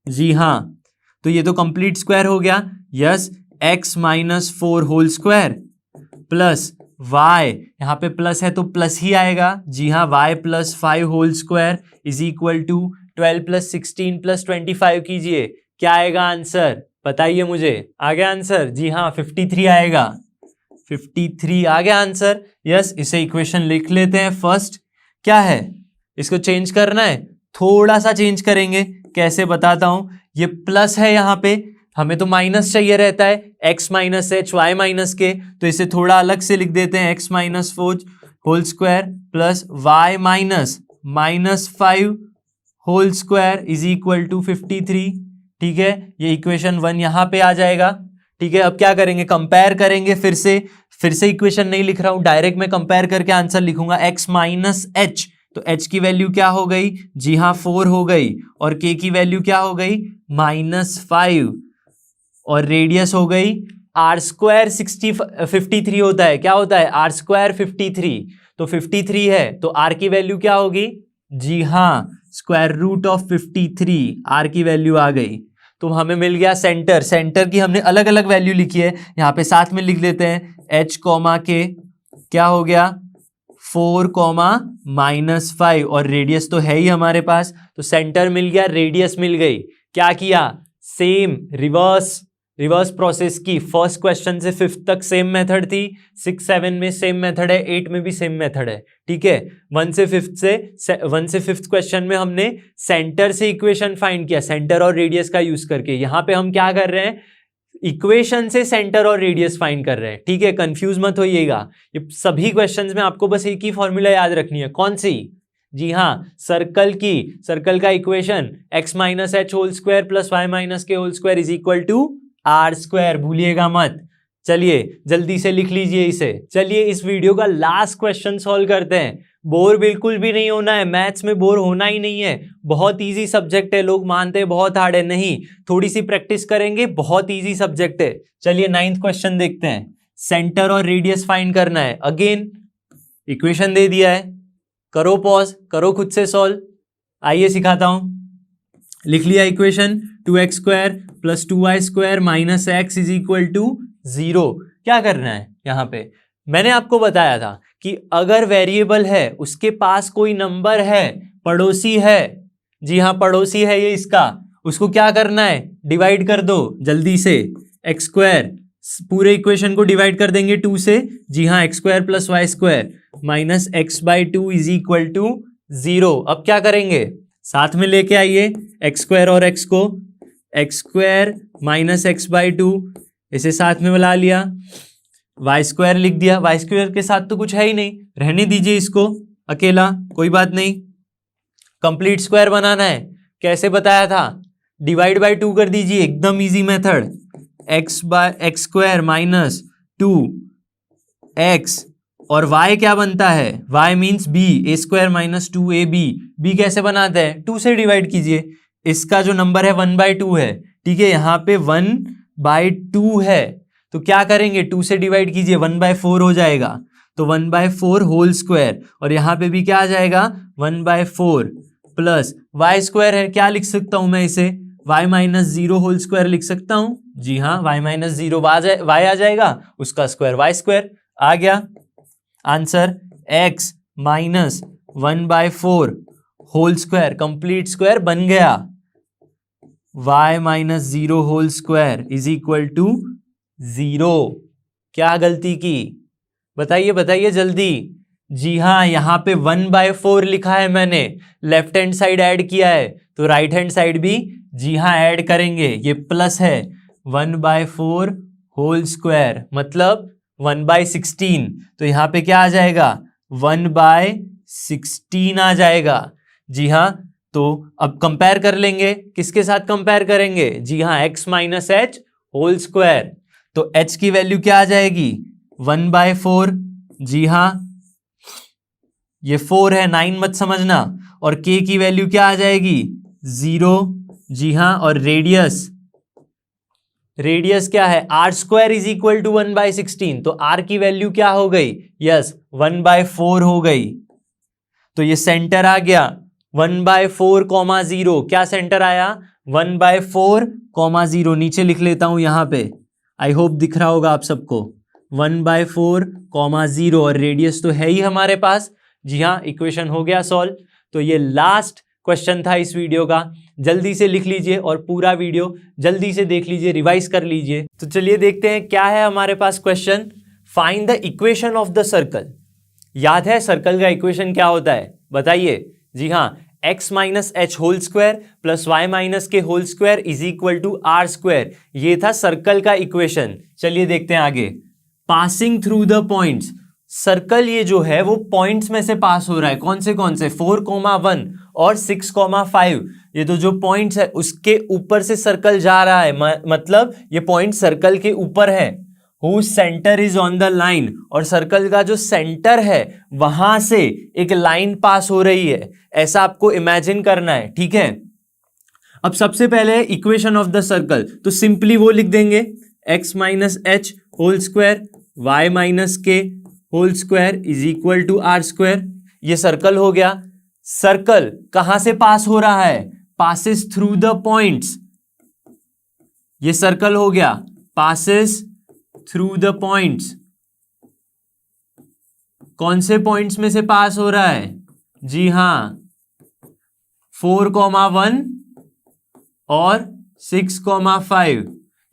जी हाँ, तो ये तो कंप्लीट स्क्वायर हो गया। Yes, x minus 4 whole square plus y, यहाँ पे प्लस है तो प्लस ही आएगा। जी हाँ, y plus 5 whole square is equal to 12 plus 16 plus 25 कीजिए, क्या आएगा आंसर बताइए मुझे। आ गया आंसर? जी हाँ, 53 आएगा, 53 आ गया आंसर। यस, इसे इक्वेशन लिख लेते हैं। फर्स्ट क्या है, इसको चेंज करना है, थोड़ा सा चेंज करेंगे, कैसे बताता हूं। ये प्लस है, यहाँ पे हमें तो माइनस चाहिए रहता है, x minus h y minus k, तो इसे थोड़ा अलग से लिख देते हैं, x minus 4 whole square plus y minus -5 whole square is equal to 53। ठीक है, ये इक्वेशन 1 यहाँ पे आ जाएगा। ठीक है, अब क्या करेंगे, कंपेयर करेंगे, फिर से इक्वेशन नहीं लिख रहा हूं, डायरेक्ट मैं कंपेयर करके आंसर लिखूंगा। x माइनस एच, तो h की वैल्यू क्या हो गई, जी हाँ 4 हो गई, और k की वैल्यू क्या हो गई, -5, और रेडियस हो गई r स्क्वायर 53 होता है, क्या होता है, r स्क्वायर 53, तो 53 है, तो r की वैल्यू क्या होगी, जी हाँ स्क्वायर रूट ऑफ 53, r की वैल्यू आ गई। तो हमें मिल गया सेंटर, सेंटर की हमने अलग अलग वैल्यू लिखी है, यहाँ पे साथ में लिख लेते हैं, h कॉमा के क्या हो गया 4 -5, और रेडियस तो है ही हमारे पास, तो सेंटर मिल गया, रेडियस मिल गई। क्या किया, सेम रिवर्स प्रोसेस की, फर्स्ट क्वेश्चन से 5th तक सेम मेथड थी, 6 7 में सेम मेथड है, 8 में भी सेम मेथड है। ठीक है, 1 से 5th क्वेश्चन में हमने सेंटर से इक्वेशन फाइंड किया, सेंटर और रेडियस का यूज करके। यहां पे हम क्या कर रहे हैं, इक्वेशन से सेंटर और रेडियस फाइंड कर रहे हैं। ठीक है, कंफ्यूज मत होइएगा, ये सभी क्वेश्चंस में आपको बस एक ही फॉर्मूला याद रखनी है, कौन सी, जी हाँ सर्कल का equation x minus H whole square plus y minus के whole square is equal to are square, भूलिएगा मत। चलिए जल्दी से लिख लीजिए इसे। चलिए इस वीडियो का लास्ट क्वेश्चन सॉल्व करते हैं, बोर बिल्कुल भी नहीं होना है, मैथ्स में बोर होना ही नहीं है, बहुत इजी सब्जेक्ट है, लोग मानते हैं बहुत हार्ड है, नहीं, थोड़ी सी प्रैक्टिस करेंगे, बहुत इजी सब्जेक्ट है। चलिए 9th क्वेश्चन देखते हैं, सेंटर और रेडियस फाइंड करना है। अगेन इक्वेशन दे दिया है, करो पॉज, करो खुद से सॉल्व, आइए सिखाता हूं। लिख लिया equation, 2x square plus 2y square minus x is equal to 0। क्या करना है, यहाँ पे मैंने आपको बताया था कि अगर वेरिएबल है, उसके पास कोई नंबर है, पड़ोसी है, जी हाँ पड़ोसी है ये इसका, उसको क्या करना है, डिवाइड कर दो जल्दी से। एक्स स्क्वायर, पूरे इक्वेशन को डिवाइड कर देंगे 2 से, जी हाँ x square plus Y square minus x by 2 is equal to 0। अब क्या करेंगे, साथ में लेके आइए एक्स स्क्वायर और एक्स को, x square minus x by 2, इसे साथ में मिला लिया, वाई स्क्वायर लिख दिया, वाई स्क्वायर के साथ तो कुछ है ही नहीं, रहने दीजिए इसको अकेला, कोई बात नहीं। कंप्लीट स्क्वायर बनाना है, कैसे बताया था, डिवाइड बाई 2 कर दीजिए, एकदम easy method, x square minus 2x, और y क्या बनता है, y means b, a square minus 2ab, b कैसे बनाते हैं, 2 से डिवाइड कीजिए, इसका जो नंबर है 1/2 है। ठीक है, यहाँ पे 1/2 है, तो क्या करेंगे, 2 से डिवाइड कीजिए, 1/4 हो जाएगा, तो 1/4 होल स्क्वायर, और यहाँ पे भी क्या आ जाएगा 1/4 प्लस y स्क्वायर है, क्या लिख सकता हूं मैं इसे, y माइनस 0 होल स्क्वायर लिख सकता हूं, जी हाँ y माइनस 0 y आ जाएगा, उसका स्क्वायर y स्क्वायर आ गया। Answer x minus 1/4 whole square, complete square बन गया, y minus 0 whole square is equal to 0। क्या गलती की, बताइए बताइए जल्दी, जी हाँ, यहाँ पे 1/4 लिखा है मैंने, लेफ्ट हैंड साइड ऐड किया है तो राइट हैंड साइड भी जी हाँ ऐड करेंगे। ये प्लस है 1/4 होल स्क्वायर मतलब 1/16, तो यहाँ पे क्या आ जाएगा 1/16 आ जाएगा। जी हाँ, तो अब कंपेयर कर लेंगे, किसके साथ कंपेयर करेंगे, जी हाँ x minus H whole square, तो h की वैल्यू क्या आ जाएगी 1/4। जी हाँ, ये 4 है, 9 मत समझना, और k की वैल्यू क्या आ जाएगी 0। जी हाँ, और रेडियस क्या है r² इज इक्वल टू 1/16, तो r की वैल्यू क्या हो गई, यस 1/4 हो गई। तो ये सेंटर आ गया 1/4, 0, क्या सेंटर आया 1/4, 0, नीचे लिख लेता हूं यहां पे, आई होप दिख रहा होगा आप सबको, 1/4, 0, और रेडियस तो है ही हमारे पास। जी हाँ, इक्वेशन हो गया सॉल्व। तो ये लास्ट क्वेश्चन था इस वीडियो का, जल्दी से लिख लीजिए और पूरा वीडियो जल्दी से देख लीजिए, रिवाइज कर लीजिए। तो चलिए देखते हैं क्या है हमारे पास question. Find the equation of the circle. याद है सर्कल का इक्वेशन क्या होता है, बताइए। जी हाँ, x minus H whole square plus y minus के whole square is equal to are square, ये था सर्कल का इक्वेशन। चलिए देखते हैं आगे। Passing through the points, circle ये जो है वो पॉइंट्स में से पास हो रहा है, कौन से 4,1 और 6,5, ये तो जो पॉइंट्स है उसके ऊपर से सर्कल जा रहा है, मतलब ये पॉइंट सर्कल के ऊपर है। Whose center is on the line, और सर्कल का जो सेंटर है वहां से एक लाइन पास हो रही है, ऐसा आपको इमेजिन करना है, ठीक है। अब सबसे पहले इक्वेशन ऑफ द सर्कल, तो सिंपली वो लिख देंगे x minus H whole square y minus के whole square is equal to are square. ये सर्कल हो गया। सर्कल कहां से पास हो रहा है, पासिस थ्रू द पॉइंट्स, ये सर्कल हो गया, पासिस थ्रू द पॉइंट्स, कौन से पॉइंट्स में से पास हो रहा है, जी हां 4,1 और 6,5।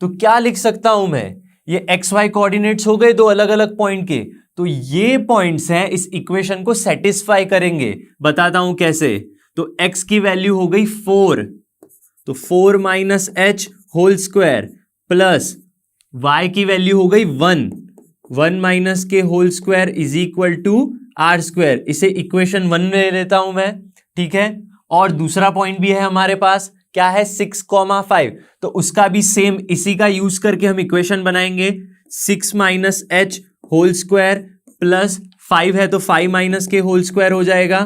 तो क्या लिख सकता हूं मैं, ये एक्स वाई कोऑर्डिनेट्स हो गए दो अलग अलग पॉइंट के, तो ये पॉइंट्स हैं इस इक्वेशन को सेटिस्फाई करेंगे। बताता हूं कैसे। तो x की वैल्यू हो गई 4, तो 4 minus H whole square plus y की वैल्यू हो गई 1 माइनस के whole square is equal to are square, इसे इक्वेशन 1 में ले लेता हूं मैं, ठीक है। और दूसरा पॉइंट भी है हमारे पास, क्या है 6,5, तो उसका भी सेम इसी का यूज करके हम इक्वेशन बनाएंगे। 6 minus H whole square plus 5 है तो 5 माइनस के होल स्क्वायर हो जाएगा,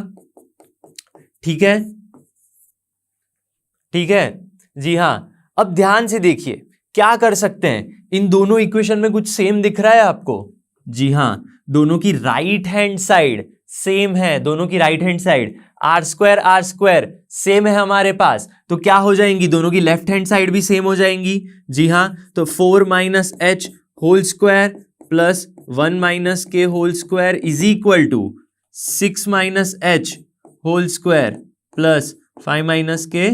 ठीक है, ठीक है। जी हां, अब ध्यान से देखिए क्या कर सकते हैं, इन दोनों इक्वेशन में कुछ सेम दिख रहा है आपको, जी हां, दोनों की राइट हैंड साइड सेम है, दोनों की right hand side r square same है हमारे पास, तो क्या हो जाएंगी, दोनों की लेफ्ट हैंड साइड भी सेम हो जाएंगी। जी हां, तो 4 minus H whole square plus 1 minus के whole square is equal to 6 minus H whole square plus 5 minus के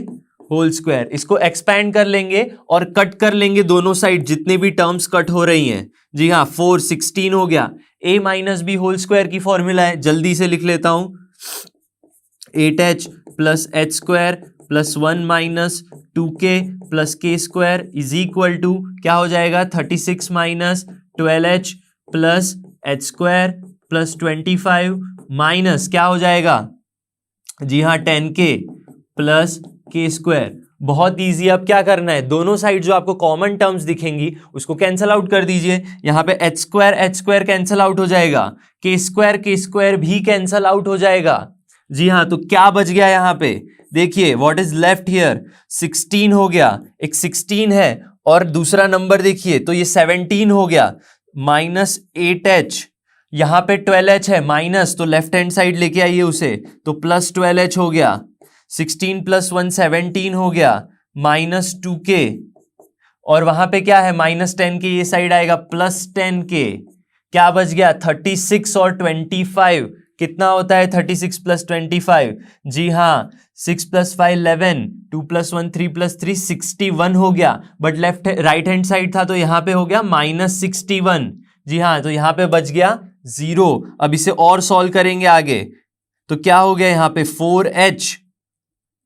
होल स्क्वायर। इसको एक्सपैंड कर लेंगे और कट कर लेंगे दोनों साइड, जितने भी टर्म्स कट हो रही हैं। जी हाँ, 4 16 हो गया। a minus B whole square की फॉर्मूला है, जल्दी से लिख लेता हूं, 8h plus h square plus 1 minus 2k plus के स्क्वायर इज इक्वल टू क्या हो जाएगा 36 minus 12h plus h square plus 25 minus क्या हो जाएगा, जी हाँ 10k प्लस के स्क्वायर। बहुत इजी। अब क्या करना है, दोनों साइड जो आपको कॉमन टर्म्स दिखेंगी उसको कैंसिल आउट कर दीजिए। यहां पे एच स्क्वायर कैंसिल आउट हो जाएगा, के स्क्वायर भी कैंसिल आउट हो जाएगा। जी हाँ, तो क्या बच गया यहां पे, देखिए व्हाट इज लेफ्ट हियर, 16 हो गया, एक 16 है और दूसरा नंबर देखिए तो ये 17 हो गया, माइनस 8h, यहां पे 12h है माइनस, तो लेफ्ट हैंड साइड लेके आइए उसे, तो प्लस 12h हो गया, 16 प्लस 1 17 हो गया, माइनस 2k, और वहां पे क्या है माइनस 10k, ये साइड आएगा प्लस 10k, क्या बच गया 36 और 25, कितना होता है 36 प्लस 25, जी हाँ 6 प्लस 5 11, 2 प्लस 1 3 प्लस 3 61 हो गया, बट राइट हैंड साइड था तो यहाँ पे हो गया माइनस 61। जी हाँ, तो यहाँ पे बच गया 0। अब इसे और सॉल्व करेंगे आगे, तो क्या हो गया यहाँ पे 4h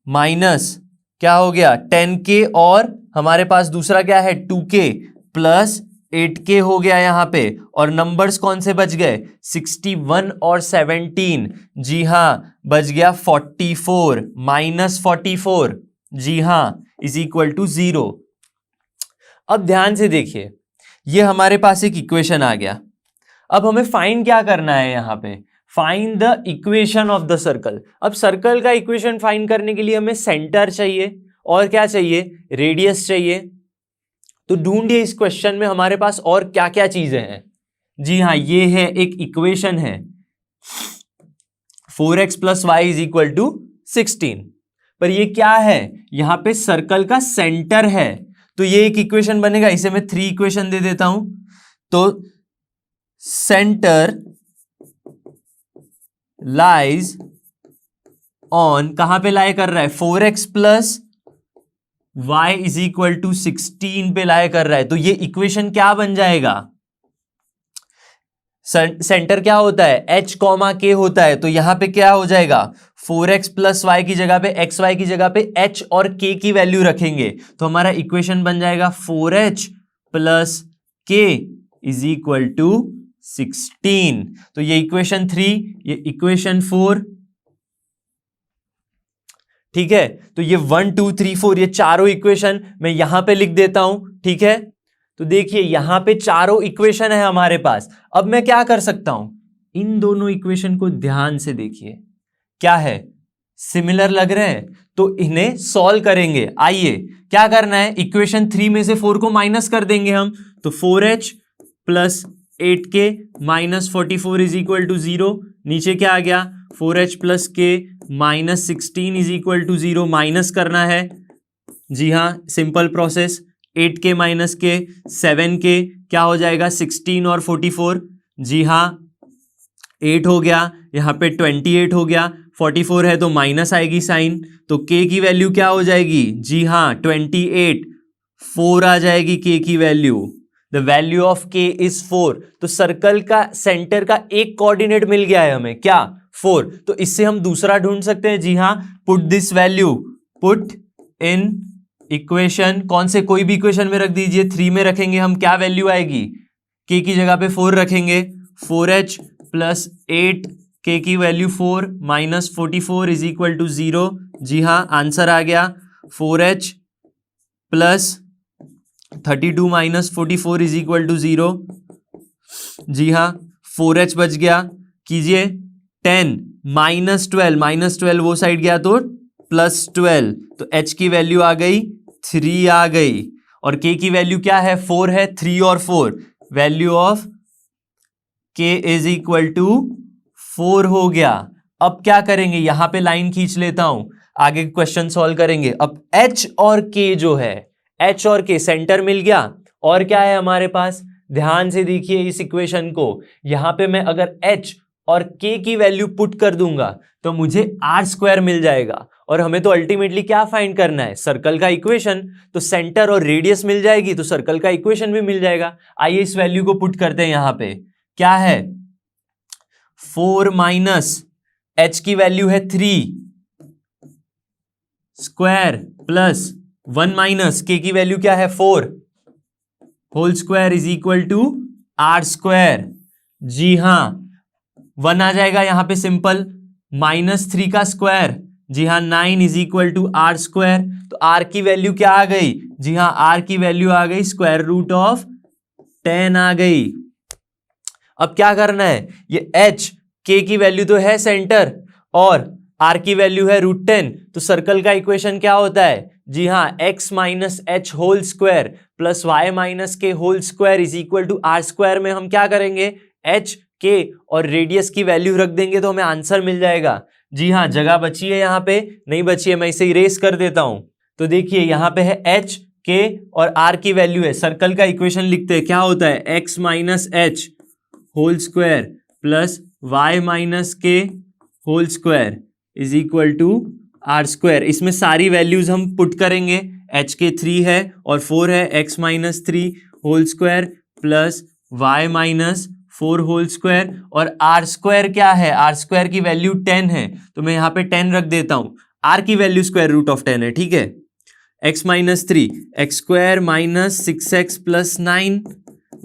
माइनस क्या हो गया 10k, और हमारे पास दूसरा क्या है 2k प्लस 8k हो गया यहाँ पे। और नंबर्स कौन से बच गए 61 और 17। जी हाँ, बच गया 44 माइनस 44। जी हाँ, इज इक्वल टू 0। अब ध्यान से देखिए, ये हमारे पास एक इक्वेशन आ गया। अब हमें फाइंड क्या करना है यहाँ पे, find the equation of the circle. अब सर्कल का इक्वेशन फाइंड करने के लिए हमें सेंटर चाहिए और क्या चाहिए, रेडियस चाहिए। तो ढूंढिए इस क्वेश्चन में हमारे पास और क्या क्या चीजें हैं। जी हाँ, ये है एक इक्वेशन है 4x + y = 16। पर ये क्या है, यहां पे सर्कल का सेंटर है, तो ये एक इक्वेशन बनेगा। इसे मैं 3 इक्वेशन दे देता हूं। तो सेंटर लाइज ऑन, कहां पे लाई कर रहा है 4x + y = 16 पे लाई कर रहा है। तो ये इक्वेशन क्या बन जाएगा, सेंटर क्या होता है h, k होता है। तो यहां पे क्या हो जाएगा 4x + y की जगह पे xy की जगह पे h और k की वैल्यू रखेंगे, तो हमारा इक्वेशन बन जाएगा 4h + k = 16। तो ये इक्वेशन 3, ये इक्वेशन 4, ठीक है। तो ये 1 2 3 4 ये चारों इक्वेशन मैं यहां पे लिख देता हूं, ठीक है। तो देखिए यहां पे चारों इक्वेशन है हमारे पास। अब मैं क्या कर सकता हूं, इन दोनों इक्वेशन को ध्यान से देखिए, क्या है सिमिलर लग रहे हैं, तो इन्हें सॉल्व करेंगे। आइए क्या करना है, इक्वेशन 3 में से 4 को माइनस कर देंगे हम। तो 4h + 8k - 44 = 0। नीचे क्या आ गया 4h + k - 16 = 0। माइनस करना है, जी हाँ, simple process. 8k - k 7k क्या हो जाएगा 16 और 44। जी हाँ, 8 हो गया, यहाँ पे 28 हो गया, 44 है तो माइनस आएगी साइन, तो k की वैल्यू क्या हो जाएगी, जी हाँ 28, 4 आ जाएगी k की value. The value of k is 4। तो सर्कल का सेंटर का एक कोऑर्डिनेट मिल गया है हमें, क्या 4। तो इससे हम दूसरा ढूंढ सकते हैं। जी हाँ, put this value, put in equation, कौन से कोई भी इक्वेशन में रख दीजिए। 3 में रखेंगे हम, क्या वैल्यू आएगी, k की जगह पे 4 रखेंगे। 4h + 8k की वैल्यू 4 - 44 = 0। जी हाँ, आंसर आ गया 4h + 32 - 44 = 0। जी हाँ, 4h बच गया, कीजिए 10 - 12 वो साइड गया तो +12, तो h की वैल्यू आ गई 3 आ गई, और k की वैल्यू क्या है 4 है, 3 और 4, वैल्यू ऑफ k = 4 हो गया। अब क्या करेंगे, यहां पे लाइन खींच लेता हूं, आगे क्वेश्चन सॉल्व करेंगे। अब h और k जो है, h और k सेंटर मिल गया, और क्या है हमारे पास, ध्यान से देखिए इस इक्वेशन को। यहां पे मैं अगर h और k की वैल्यू पुट कर दूंगा तो मुझे r² मिल जाएगा, और हमें तो अल्टीमेटली क्या फाइंड करना है, सर्कल का इक्वेशन। तो सेंटर और रेडियस मिल जाएगी तो सर्कल का इक्वेशन भी मिल जाएगा। आइए इस वैल्यू को पुट करते हैं। यहां पे क्या है 4 - h की वैल्यू है 3 स्क्वायर प्लस 1 - k की वैल्यू क्या है 4 होल स्क्वायर = r²। जी हाँ, 1 आ जाएगा यहां पे सिंपल, -3 का स्क्वायर, जी हाँ 9 = r²। तो r की वैल्यू क्या आ गई, जी हाँ r की वैल्यू आ गई √10 आ गई। अब क्या करना है, ये h k की वैल्यू तो है सेंटर और r की वैल्यू है √10, तो सर्कल का इक्वेशन क्या होता है, जी हाँ x - h whole square plus y - k whole square = r² में हम क्या करेंगे, h k और रेडियस की वैल्यू रख देंगे तो हमें आंसर मिल जाएगा। जी हाँ, जगह बची है यहाँ पे, नहीं बची है, मैं इसे इरेज कर देता हूं। तो देखिए यहाँ पे है h k और r की वैल्यू है, सर्कल का इक्वेशन लिखते हैं, क्या होता है x - h whole square plus y - k whole square = r²। इसमें सारी वैल्यूज हम पुट करेंगे, h के 3 है और 4 है, x - 3 whole square plus y - 4 whole square, और आर स्क्वायर क्या है, आर स्क्वायर की वैल्यू 10 है, तो मैं यहाँ पे 10 रख देता हूं। आर की वैल्यू स्क्वायर रूट ऑफ 10 है, ठीक है। x minus 3, x square minus 6x plus 9,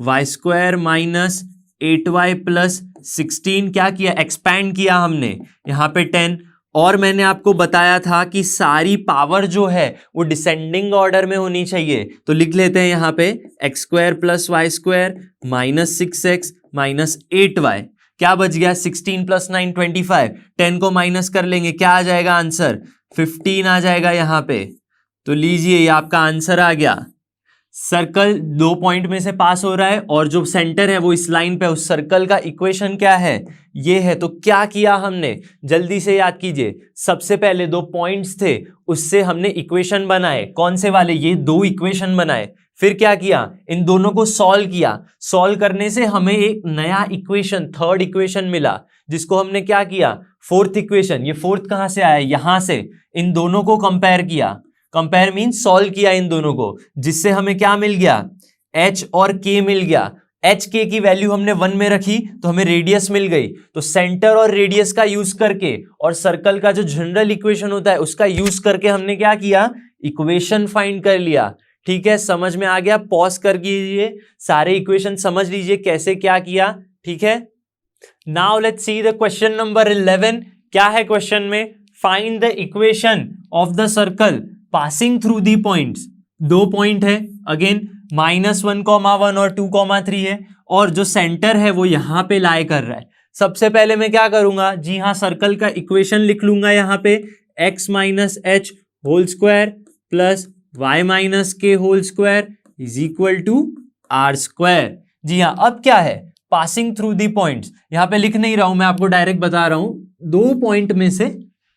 y square minus 8y plus 16, क्या किया, एक्सपैंड किया हमने यहाँ पे 10। और मैंने आपको बताया था कि सारी पावर जो है वो डिसेंडिंग ऑर्डर में होनी चाहिए, तो लिख लेते हैं यहाँ पे x square plus Y square minus 6x minus 8y, क्या बच गया, 16 प्लस 9 25, 10 को माइनस कर लेंगे, क्या आ जाएगा आंसर, 15 आ जाएगा यहाँ पे। तो लीजिए ये आपका आंसर आ गया। सर्कल 2 पॉइंट में से पास हो रहा है और जो सेंटर है वो इस लाइन पे, उस सर्कल का इक्वेशन क्या है, ये है। तो क्या किया हमने, जल्दी से याद कीजिए। सबसे पहले 2 पॉइंट्स थे, उससे हमने इक्वेशन बनाए, कौन से वाले, ये 2 इक्वेशन बनाए। फिर क्या किया, इन दोनों को सॉल्व किया। सॉल्व करने से हमें एक नया इक्वेशन, थर्ड इक्वेशन मिला, जिसको हमने क्या किया, फोर्थ इक्वेशन। ये फोर्थ कहां से आया, यहां से। इन दोनों को कंपेयर किया, कंपेयर मीन सॉल्व किया इन दोनों को, जिससे हमें क्या मिल गया, h और k मिल गया। h k की वैल्यू हमने 1 में रखी तो हमें रेडियस मिल गई। तो सेंटर और रेडियस का यूज करके और सर्कल का जो जनरल इक्वेशन होता है उसका यूज करके हमने क्या किया, इक्वेशन फाइंड कर लिया। ठीक है, समझ में आ गया। पॉज कर लीजिए, सारे इक्वेशन समझ लीजिए कैसे क्या किया। ठीक है, now let's see the question number 11। क्या है क्वेश्चन में, find the equation of the circle passing through the points. 2 point है, अगेन -1,1 और 2,3 है, और जो सेंटर है वो यहां पे लाई कर रहा है। सबसे पहले मैं क्या करूंगा, जी हाँ, सर्कल का इक्वेशन लिख लूंगा यहाँ पे, x minus H whole square plus y minus के whole square is equal to are square. जी हाँ, अब क्या है, पासिंग थ्रू दी पॉइंट्स, यहां पे लिख नहीं रहा हूं मैं, आपको डायरेक्ट बता रहा हूं। 2 पॉइंट में से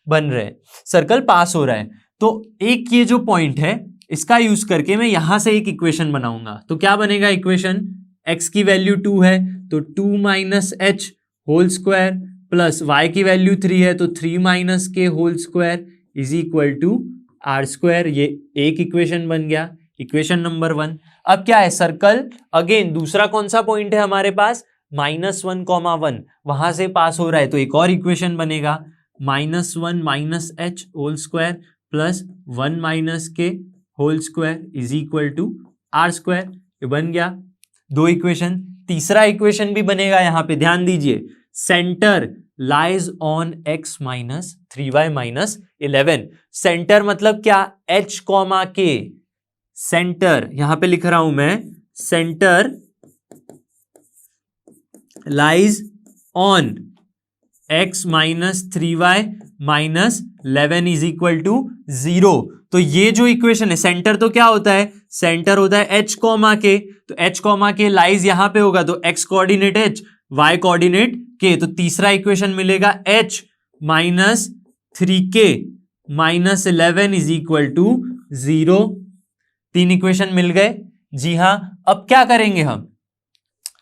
बन रहे हैं, सर्कल पास हो रहा है, तो एक ये जो पॉइंट है इसका यूज करके मैं यहां से एक इक्वेशन बनाऊंगा। तो क्या बनेगा इक्वेशन, x की वैल्यू 2 है तो 2 minus H whole square plus y की वैल्यू 3 है तो 3 माइनस के whole square is equal to are square. ये एक इक्वेशन बन गया, इक्वेशन नंबर 1। अब क्या है, सर्कल अगेन दूसरा कौन सा पॉइंट है हमारे पास, -1,1 वहां से पास हो रहा है, तो एक और इक्वेशन बनेगा, -1 minus H whole square plus 1 minus के whole square is equal to are square. ये बन गया 2 इक्वेशन। तीसरा इक्वेशन भी बनेगा, यहां पे ध्यान दीजिए, centre lies on x minus 3y minus 11। Centre मतलब क्या, h कॉमा के, सेंटर यहां पे लिख रहा हूं मैं, centre lies on x minus 3y minus 11 is equal to 0। तो ये जो इक्वेशन है, सेंटर तो क्या होता है, सेंटर होता है h कॉमा के, तो h कॉमा के लाइज यहां पे होगा, तो x coordinate h, y coordinate k, तो तीसरा इक्वेशन मिलेगा h minus 3k minus 11 is equal to 0। 3 equation मिल गए। जी हाँ, अब क्या करेंगे हम,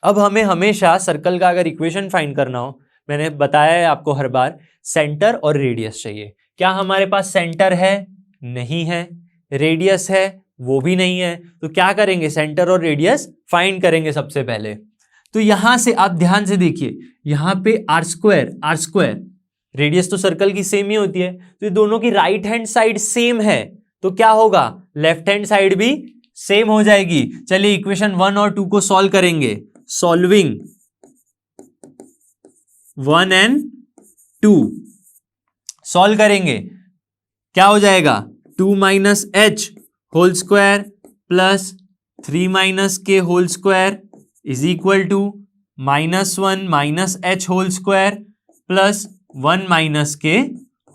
अब हमें हमेशा सर्कल का अगर इक्वेशन फाइंड करना हो, मैंने बताया है आपको हर बार, सेंटर और रेडियस चाहिए। क्या हमारे पास सेंटर है, नहीं है, रेडियस है, वो भी नहीं है, तो क्या करेंगे, सेंटर और रेडियस फाइंड करेंगे सबसे पहले। तो यहां से आप ध्यान से देखिए, यहां पे आर स्क्वायर, रेडियस तो सर्कल की सेम ही होती है, तो ये दोनों की राइट हैंड साइड सेम है, तो क्या होगा, लेफ्ट हैंड साइड भी सेम हो जाएगी। चलिए इक्वेशन 1 और 2 को सॉल्व करेंगे। सॉल्विंग 1 एंड 2 सॉल्व करेंगे, क्या हो जाएगा, 2 minus H whole square plus 3 minus के whole square is equal to -1 minus H whole square plus 1 minus के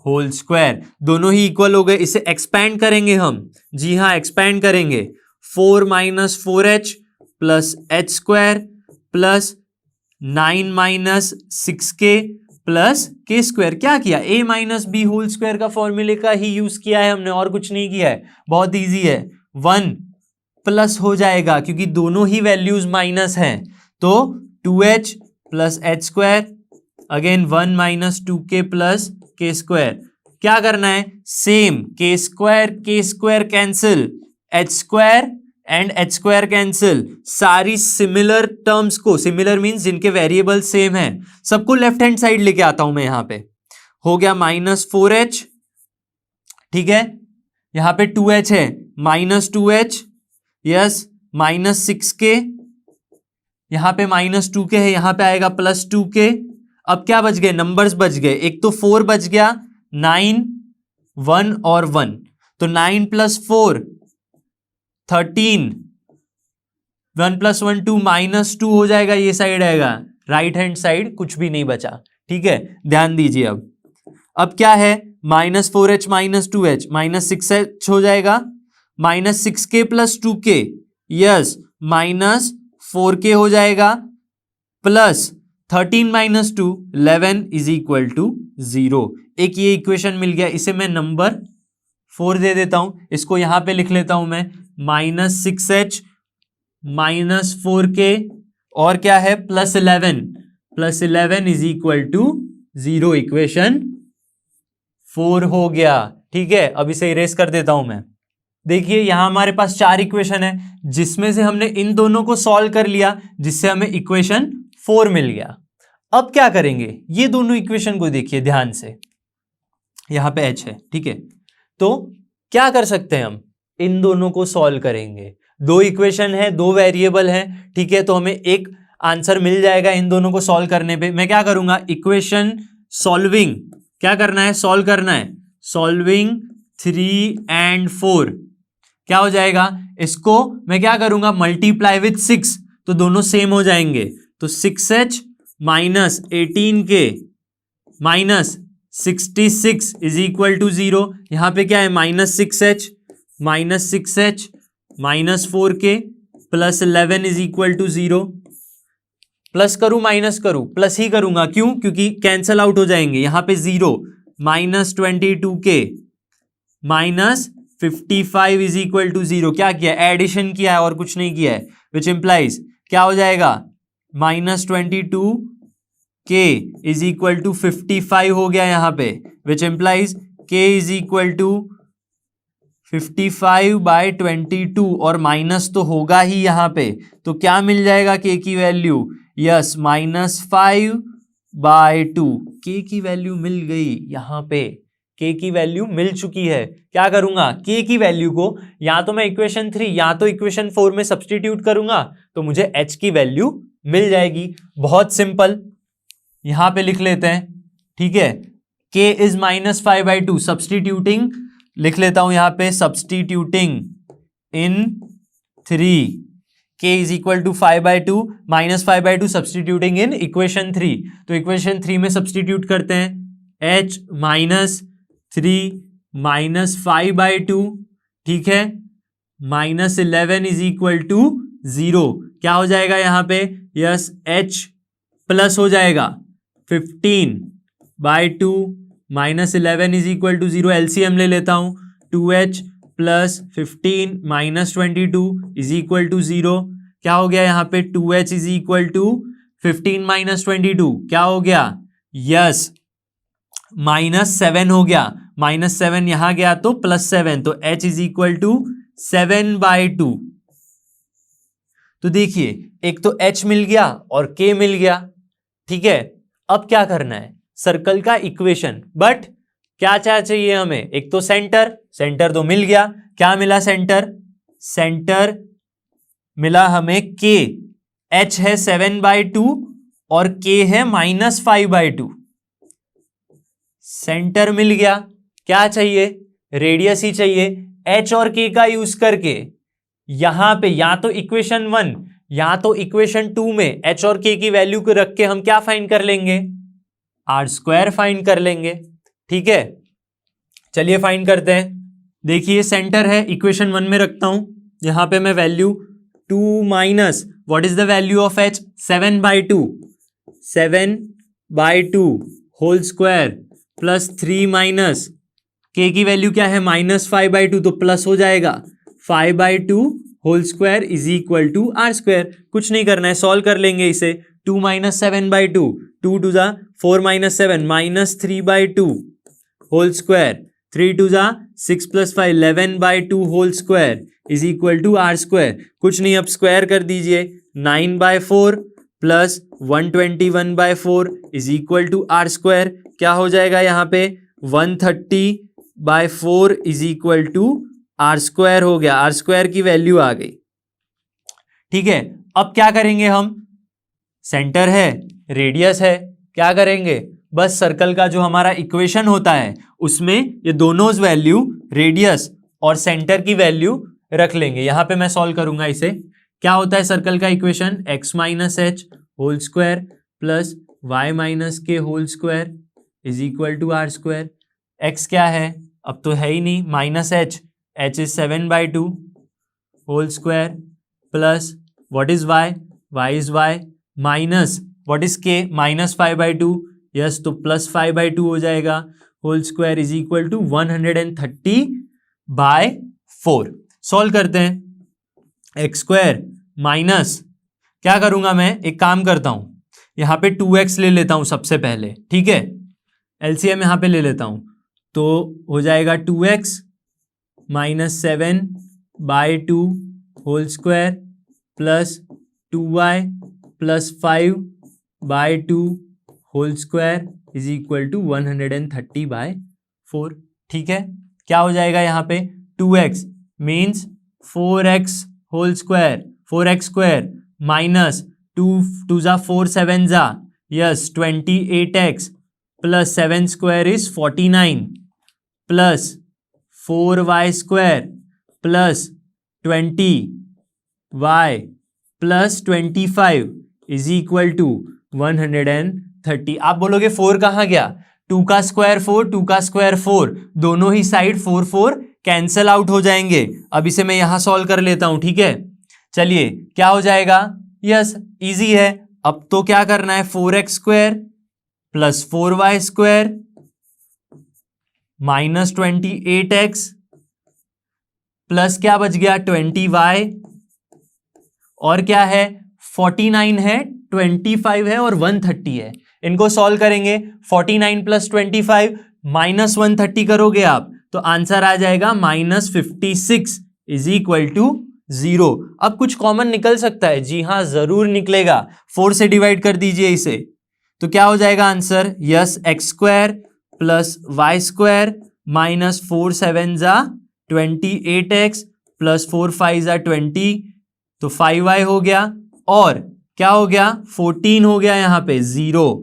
होल स्क्वायर। दोनों ही इक्वल हो गए, इसे एक्सपैंड करेंगे हम। जी हाँ, एक्सपैंड करेंगे, 4 minus 4h plus h square plus 9 minus 6k plus के स्क्वायर। क्या किया, a minus B whole square का फॉर्मूले का ही यूज किया है हमने, और कुछ नहीं किया है, बहुत इजी है। 1 प्लस हो जाएगा क्योंकि दोनों ही वैल्यूज माइनस हैं, तो 2h plus h square, again 1 minus 2k plus के स्क्वायर। क्या करना है, सेम, के square cancel, H and H square cancel, सारी सिमिलर टर्म्स को, सिमिलर मीन्स जिनके वेरिएबल सेम है, सबको लेफ्ट हैंड साइड लेके आता हूं मैं। यहां पे हो गया -4h, ठीक है, यहां पे 2h है, -2h, यस, -6k, यहां पे -2k है, यहां पे आएगा +2k। अब क्या बच गए, नंबर्स बच गए, एक तो 4 बच गया, 9, 1 और 1, तो 9 + 4 13, 1 + 1 2, -2 हो जाएगा, ये साइड आएगा, राइट हैंड साइड कुछ भी नहीं बचा, ठीक है, ध्यान दीजिए। अब क्या है, -4h -2h -6h हो जाएगा, -6k + 2k, यस, -4k हो जाएगा, प्लस 13 - 2 11 = 0। एक ये इक्वेशन मिल गया, इसे मैं नंबर 4 दे देता हूं, इसको यहां पे लिख लेता हूं मैं, -6h -4k और क्या है, +11 = 0, इक्वेशन 4 हो गया, ठीक है। अब इसे इरेज कर देता हूं मैं। देखिए यहां हमारे पास 4 इक्वेशन है, जिसमें से हमने इन दोनों को सॉल्व कर लिया, जिससे हमें इक्वेशन 4 मिल गया। अब क्या करेंगे, ये दोनों इक्वेशन को देखिए ध्यान से, यहां पे h है, ठीक है, तो क्या कर सकते हैं हम, इन दोनों को सॉल्व करेंगे। दो इक्वेशन है, दो वेरिएबल है, ठीक है, तो हमें एक आंसर मिल जाएगा इन दोनों को सॉल्व करने पे। मैं क्या करूंगा, इक्वेशन सॉल्विंग, क्या करना है, सॉल्व करना है, सॉल्विंग 3 और 4, क्या हो जाएगा, इसको मैं क्या करूंगा, मल्टीप्लाई विथ 6, तो दोनों सेम हो जाएंगे, तो 6h -18k -66 = 0। यहां पे क्या है, -6h -4k +11 = 0। प्लस करूं माइनस करूं, प्लस ही करूंगा, क्यों, क्योंकि कैंसल आउट हो जाएंगे, यहां पे 0, -22k -55 = 0। क्या किया, एडिशन किया है और कुछ नहीं किया है, विच इंप्लाइज क्या हो जाएगा, -22k = 55 हो गया यहां पे, विच इंप्लाइज k = 55/22, और माइनस तो होगा ही यहां पे, तो क्या मिल जाएगा k की वैल्यू, यस, -5/2, k की वैल्यू मिल गई यहां पे, k की वैल्यू मिल चुकी है। क्या करूंगा, k की वैल्यू को या तो मैं इक्वेशन 3 या तो इक्वेशन 4 में सब्सटीट्यूट करूंगा, तो मुझे h की वैल्यू मिल जाएगी। बहुत सिंपल, यहां पे लिख लेते हैं, ठीक है, k इज -5/2, सब्सटीट्यूटिंग लिख लेता हूं यहां पे, substituting in 3, k = 5/2 -5/2, substituting in equation 3, तो इक्वेशन 3 में सब्सटीट्यूट करते हैं, h -3 -5/2, ठीक है, -11 = 0। क्या हो जाएगा यहां पे, यस, h प्लस हो जाएगा 15/2 -11 = 0। एलसीएम ले लेता हूं, 2h + 15 -22 = 0। क्या हो गया यहाँ पे, 2h = 15 - 22, क्या हो गया, यस, -7 हो गया, -7 यहां गया तो +7, तो h = 7/2। तो देखिए एक तो h मिल गया और k मिल गया, ठीक है। अब क्या करना है, सर्कल का इक्वेशन, बट क्या चाहिए हमें, एक तो सेंटर, सेंटर तो मिल गया, क्या मिला, सेंटर, सेंटर मिला हमें k, h है 7/2 और k है -5/2, सेंटर मिल गया। क्या चाहिए, रेडियस ही चाहिए। h और k का यूज करके यहां पे या तो इक्वेशन 1 या तो इक्वेशन 2 में h और k की वैल्यू को रख के हम क्या फाइंड कर लेंगे, r² फाइंड कर लेंगे, ठीक है। चलिए फाइंड करते हैं। देखिए सेंटर है, इक्वेशन 1 में रखता हूं, यहां पे मैं value 2 minus what is the value of h, 7/2, 7/2 whole square plus 3 minus k की वैल्यू क्या है, -5/2, तो प्लस हो जाएगा 5/2 होल स्क्वायर = r²। कुछ नहीं करना है, सॉल्व कर लेंगे इसे, 2 - 7/2, 2 × 4 - 7 -3/2 होल स्क्वायर 3 2 जा 6 + 5 11/2 whole square is equal to are square. कुछ नहीं, अब स्क्वायर कर दीजिए। 9/4 plus 121/4 is equal to are square. क्या हो जाएगा यहाँ पे? 130/4 is equal to are square हो गया। आर स्क्वायर की वैल्यू आ गई। ठीक है, अब क्या करेंगे हम? सेंटर है, रेडियस है, क्या करेंगे? बस सर्कल का जो हमारा इक्वेशन होता है उसमें ये दोनों वैल्यू, रेडियस और सेंटर की वैल्यू रख लेंगे। यहां पे मैं सॉल्व करूंगा इसे। क्या होता है सर्कल का equation? x - h whole square plus y - k whole square is equal to are square. x क्या है? अब तो है ही नहीं, -h, h is 7/2 whole square plus what is y? y is y minus what is k? -5/2। Yes, तो +5/2 हो जाएगा whole square is equal to 130/4। Solve करते हैं। एक्स स्क्वायर माइनस, क्या करूंगा मैं? एक काम करता हूं, यहां पे 2x ले लेता हूं सबसे पहले। ठीक है, एलसीएम यहां पे ले लेता हूं, तो हो जाएगा 2x - 7/2 whole square plus 2y प्लस 5/2 whole square is equal to 130/4। ठीक है, क्या हो जाएगा यहाँ पे? 2x means 4x whole square, 4x square minus 2 2 जा 4 7 जा, yes 28x plus 7 square is 49 plus 4y square plus 20y plus 25 is equal to 130। आप बोलोगे 4 कहाँ गया? 2 का स्क्वायर 4, 2 का स्क्वायर 4, दोनों ही साइड 4 4 कैंसल आउट हो जाएंगे। अब इसे मैं यहां सॉल्व कर लेता हूं। ठीक है, चलिए क्या हो जाएगा? यस, इजी है। अब तो क्या करना है? 4x square plus 4y square minus 28x plus क्या बच गया? 20y और क्या है? 49 है, 25 है और 130 है। इनको सॉल्व करेंगे। 49 प्लस 25 माइनस 130 करोगे आप तो आंसर आ जाएगा -56 इज इक्वल टू 0। अब कुछ कॉमन निकल सकता है? जी हाँ, जरूर निकलेगा। 4 से डिवाइड कर दीजिए इसे, तो क्या हो जाएगा answer? Yes, x square plus Y square minus 4 7 जा 28x प्लस 4 5 जा 20, तो 5y हो गया और क्या हो गया? 14 हो गया यहाँ पे 0।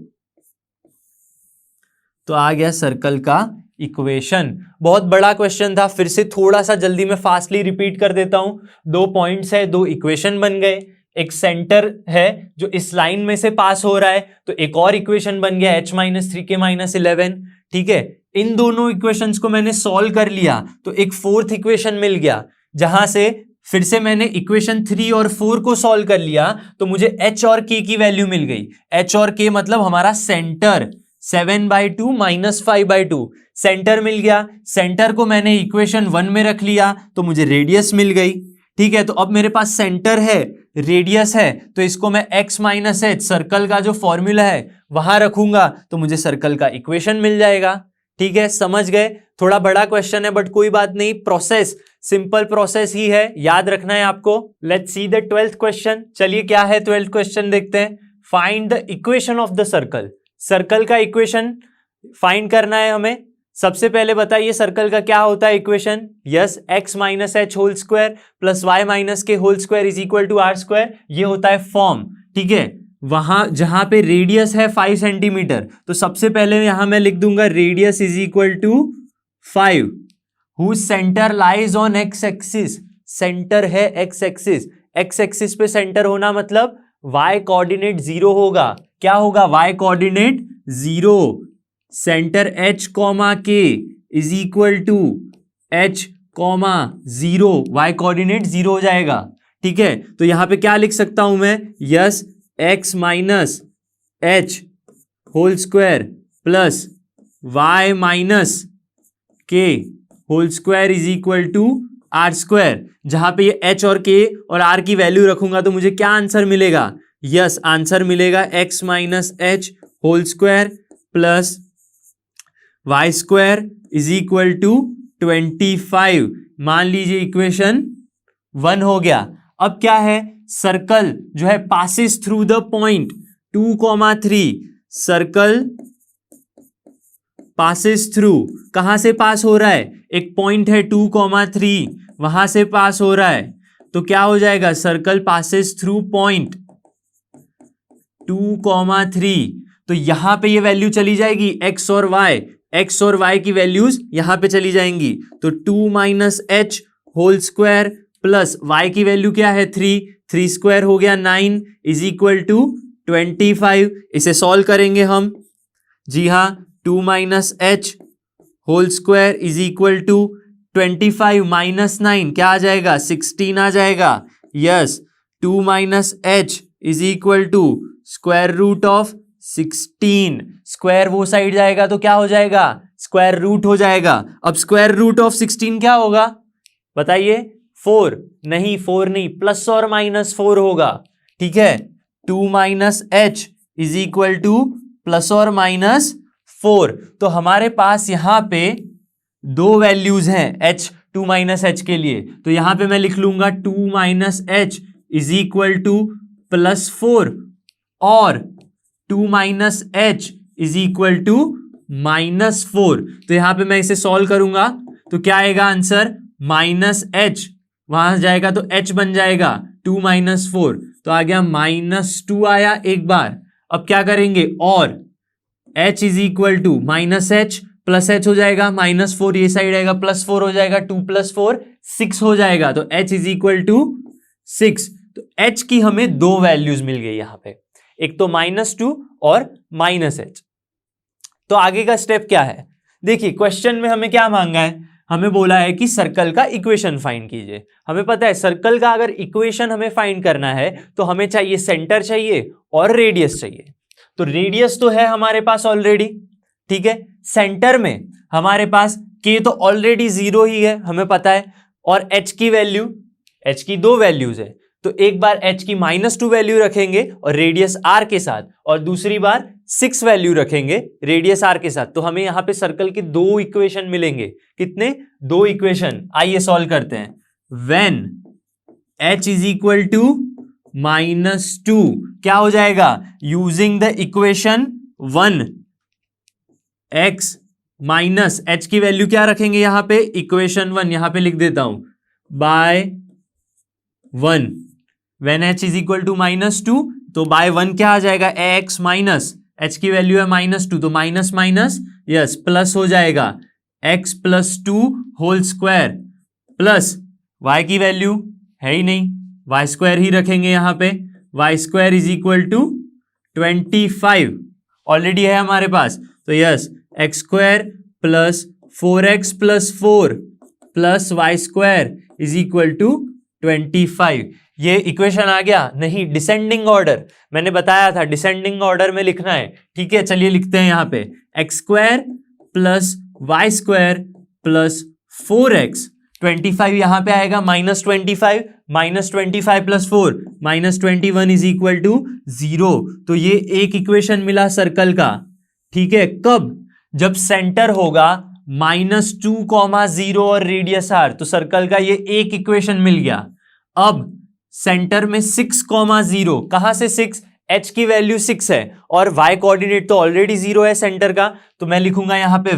तो आ गया सर्कल का इक्वेशन। बहुत बड़ा क्वेश्चन था, फिर से थोड़ा सा जल्दी में फास्टली रिपीट कर देता हूं। 2 पॉइंट्स है, 2 इक्वेशन बन गए, एक सेंटर है जो इस लाइन में से पास हो रहा है, तो एक और इक्वेशन बन गया h - 3k - 11। ठीक है, इन दोनों इक्वेशंस को मैंने सॉल्व कर लिया तो एक 4th इक्वेशन मिल गया, जहां से फिर से मैंने इक्वेशन 3 और 4 को सॉल्व कर लिया तो मुझे h और k की वैल्यू मिल गई। h और k मतलब हमारा सेंटर 7/2 माइनस 5/2, सेंटर मिल गया। सेंटर को मैंने इक्वेशन 1 में रख लिया तो मुझे रेडियस मिल गई। ठीक है, तो अब मेरे पास सेंटर है, रेडियस है, तो इसको मैं x - h सर्कल का जो फॉर्मूला है वहां रखूंगा तो मुझे सर्कल का इक्वेशन मिल जाएगा। ठीक है, समझ गए? थोड़ा बड़ा क्वेश्चन है बट कोई बात नहीं, प्रोसेस सिंपल प्रोसेस ही है, याद रखना है आपको। Let's see the 12th question. चलिए क्या है 12th क्वेश्चन, देखते हैं। Find the equation of the circle. Circle का इक्वेशन फाइंड करना है हमें। सबसे पहले बताइए सर्कल का क्या होता है equation? Yes, x - h whole square plus y - k whole square is equal to are square, ये होता है फॉर्म। ठीक है, वहां जहां पे रेडियस है 5 सेंटीमीटर, तो सबसे पहले यहां मैं लिख दूंगा radius is equal to 5, whose centre lies on x axis. Centre है x एक्सिस, x एक्सिस पे सेंटर होना मतलब y कोऑर्डिनेट 0 होगा। क्या होगा? y coordinate 0। Centre h, k is equal to h, 0, y coordinate 0 हो जाएगा। ठीक है, तो यहां पे क्या लिख सकता हूं मैं? Yes, x - h whole square plus y - k whole square is equal to are square. जहां पे ये h और k और r की वैल्यू रखूंगा तो मुझे क्या आंसर मिलेगा? यस, आंसर मिलेगा x - h whole square plus Y square is equal to 25। मान लीजिए इक्वेशन 1 हो गया। अब क्या है, सर्कल जो है passes through the point 2,3। Circle passes through, कहां से पास हो रहा है, एक पॉइंट है 2,3, वहां से पास हो रहा है। तो क्या हो जाएगा, सर्कल पासिस थ्रू पॉइंट 2,3। तो यहां पे ये वैल्यू चली जाएगी एक्स और वाई की वैल्यूज यहां पे चली जाएंगी। तो 2 minus H whole square plus Y की वैल्यू क्या है 3 स्क्वायर हो गया 9 इज इक्वल टू 25। इसे सॉल्व करेंगे हम। जी हाँ, 2 minus H whole square is equal to 25 minus 9 क्या आ जाएगा, 16 आ जाएगा। Yes, 2 minus H is equal to square root of 16। Square वो साइड जाएगा तो क्या हो जाएगा, स्क्वायर रूट हो जाएगा। अब स्क्वायर रूट ऑफ 16 क्या होगा बताइए, 4 नहीं, 4 नहीं, प्लस और माइनस 4 होगा। ठीक है, 2 minus H is equal to plus और माइनस 4। तो हमारे पास यहां पे दो वैल्यूज हैं एच 2 माइनस एच के लिए। तो यहां पे मैं लिख लूंगा 2 minus H is equal to plus 4 और 2 minus H is equal to minus 4। तो यहां पे मैं इसे सॉल्व करूंगा तो क्या आएगा आंसर, माइनस एच, वहां जाएगा तो एच बन जाएगा 2 माइनस 4, तो आ गया -2 आया एक बार। अब क्या करेंगे, और h is equal to minus H plus H हो जाएगा, -4 ये साइड आएगा, +4 हो जाएगा, 2 + 4 6 हो जाएगा। तो h इज इक्वल टू 6। तो h की हमें दो वैल्यूज मिल गई यहां पे, एक तो -2 और -h। तो आगे का स्टेप क्या है, देखिए क्वेश्चन में हमें क्या मांगा है, हमें बोला है कि सर्कल का इक्वेशन फाइंड कीजिए। हमें पता है सर्कल का अगर इक्वेशन हमें फाइंड करना है तो हमें चाहिए सेंटर चाहिए और रेडियस चाहिए। तो रेडियस तो है हमारे पास ऑलरेडी, ठीक है, सेंटर में हमारे पास k तो ऑलरेडी 0 ही है हमें पता है, और h की वैल्यू, h की दो वैल्यूज है, तो एक बार h की -2 वैल्यू रखेंगे और रेडियस r के साथ, और दूसरी बार 6 वैल्यू रखेंगे रेडियस r के साथ। तो हमें यहां पे सर्कल के दो इक्वेशन मिलेंगे। कितने, दो इक्वेशन। आइए सॉल्व करते हैं। When h is equal to -2 क्या हो जाएगा, using the equation 1 x minus h की वैल्यू क्या रखेंगे यहां पे, इक्वेशन 1 यहां पे लिख देता हूं, by 1। When h is equal to -2 तो बाय 1 क्या आ जाएगा, x माइनस h की वैल्यू है -2 तो माइनस माइनस यस प्लस हो जाएगा, x + 2 whole square plus y की वैल्यू है ही नहीं, वाई स्क्वायर ही रखेंगे यहां पे, Y square is equal to 25 already है हमारे पास। तो yes, x square plus 4x + 4 plus Y square is equal to 25। ये इक्वेशन आ गया नहीं, डिसेंडिंग ऑर्डर मैंने बताया था, डिसेंडिंग ऑर्डर में लिखना है। ठीक है, चलिए लिखते हैं यहां पे, x square plus Y square plus 4x, 25 यहां पे आएगा -25, -25 + 4 -21 इज इक्वल टू 0। तो ये एक इक्वेशन मिला सर्कल का। ठीक है, कब, जब सेंटर होगा -2, 0 और रेडियस r, तो सर्कल का ये एक इक्वेशन मिल गया। अब सेंटर में 6, 0, कहां से 6, h की वैल्यू 6 है और y कोऑर्डिनेट तो ऑलरेडी 0 है सेंटर का, तो मैं लिखूंगा यहां पे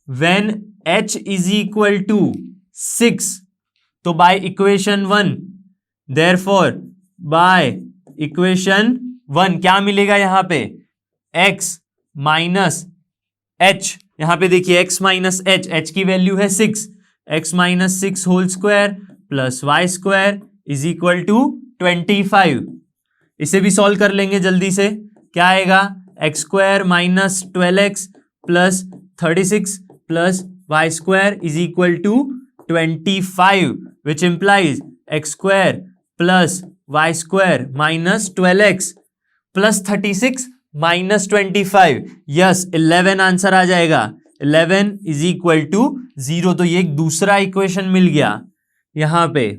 when h is equal to 6, तो by equation 1, therefore by equation 1 क्या मिलेगा यहां पे, x माइनस h, यहां पे देखिए x माइनस h, h की वैल्यू है 6, x minus 6 whole square plus Y square is equal to 25। इसे भी सॉल्व कर लेंगे जल्दी से, क्या आएगा, x square minus 12x plus 36 plus Y square is equal to 25, which implies x square plus Y square minus 12x plus 36 minus 25, yes 11 answer आ जाएगा, 11 इज इक्वल टू 0। तो ये एक दूसरा इक्वेशन मिल गया यहां पे।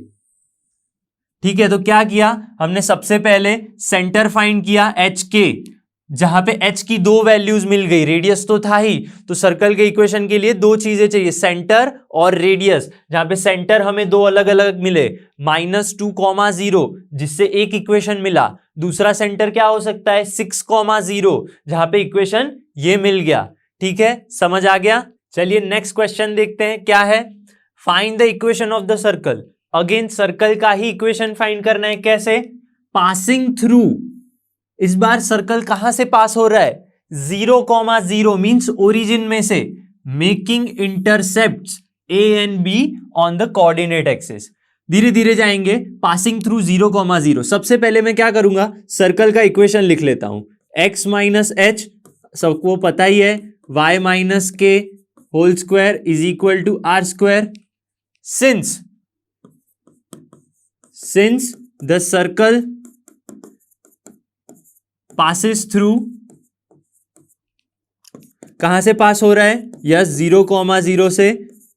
ठीक है, तो क्या किया हमने, सबसे पहले सेंटर फाइंड किया एच के, जहां पे h की दो वैल्यूज मिल गई, रेडियस तो था ही, तो सर्कल के इक्वेशन के लिए दो चीजें चाहिए, सेंटर और रेडियस। जहां पे सेंटर हमें दो अलग अलग मिले, -2,0 जिससे एक इक्वेशन मिला, दूसरा सेंटर क्या हो सकता है 6,0 जहां पे इक्वेशन ये मिल गया। ठीक है, समझ आ गया। चलिए नेक्स्ट क्वेश्चन देखते हैं क्या है। Find the equation of the circle. Again circle का ही इक्वेशन फाइंड करना है। कैसे? Passing through. इस बार सर्कल कहां से पास हो रहा है? 0,0 मींस ओरिजिन में से, making intercepts A and be on the coordinate axis. धीरे धीरे जाएंगे, पासिंग थ्रू 0,0। सबसे पहले मैं क्या करूंगा, सर्कल का इक्वेशन लिख लेता हूं। x माइनस एच सबको पता ही है, y माइनस के whole square is equal to are square. Since the circle passes through, कहां से पास हो रहा है? यस 0,0 से।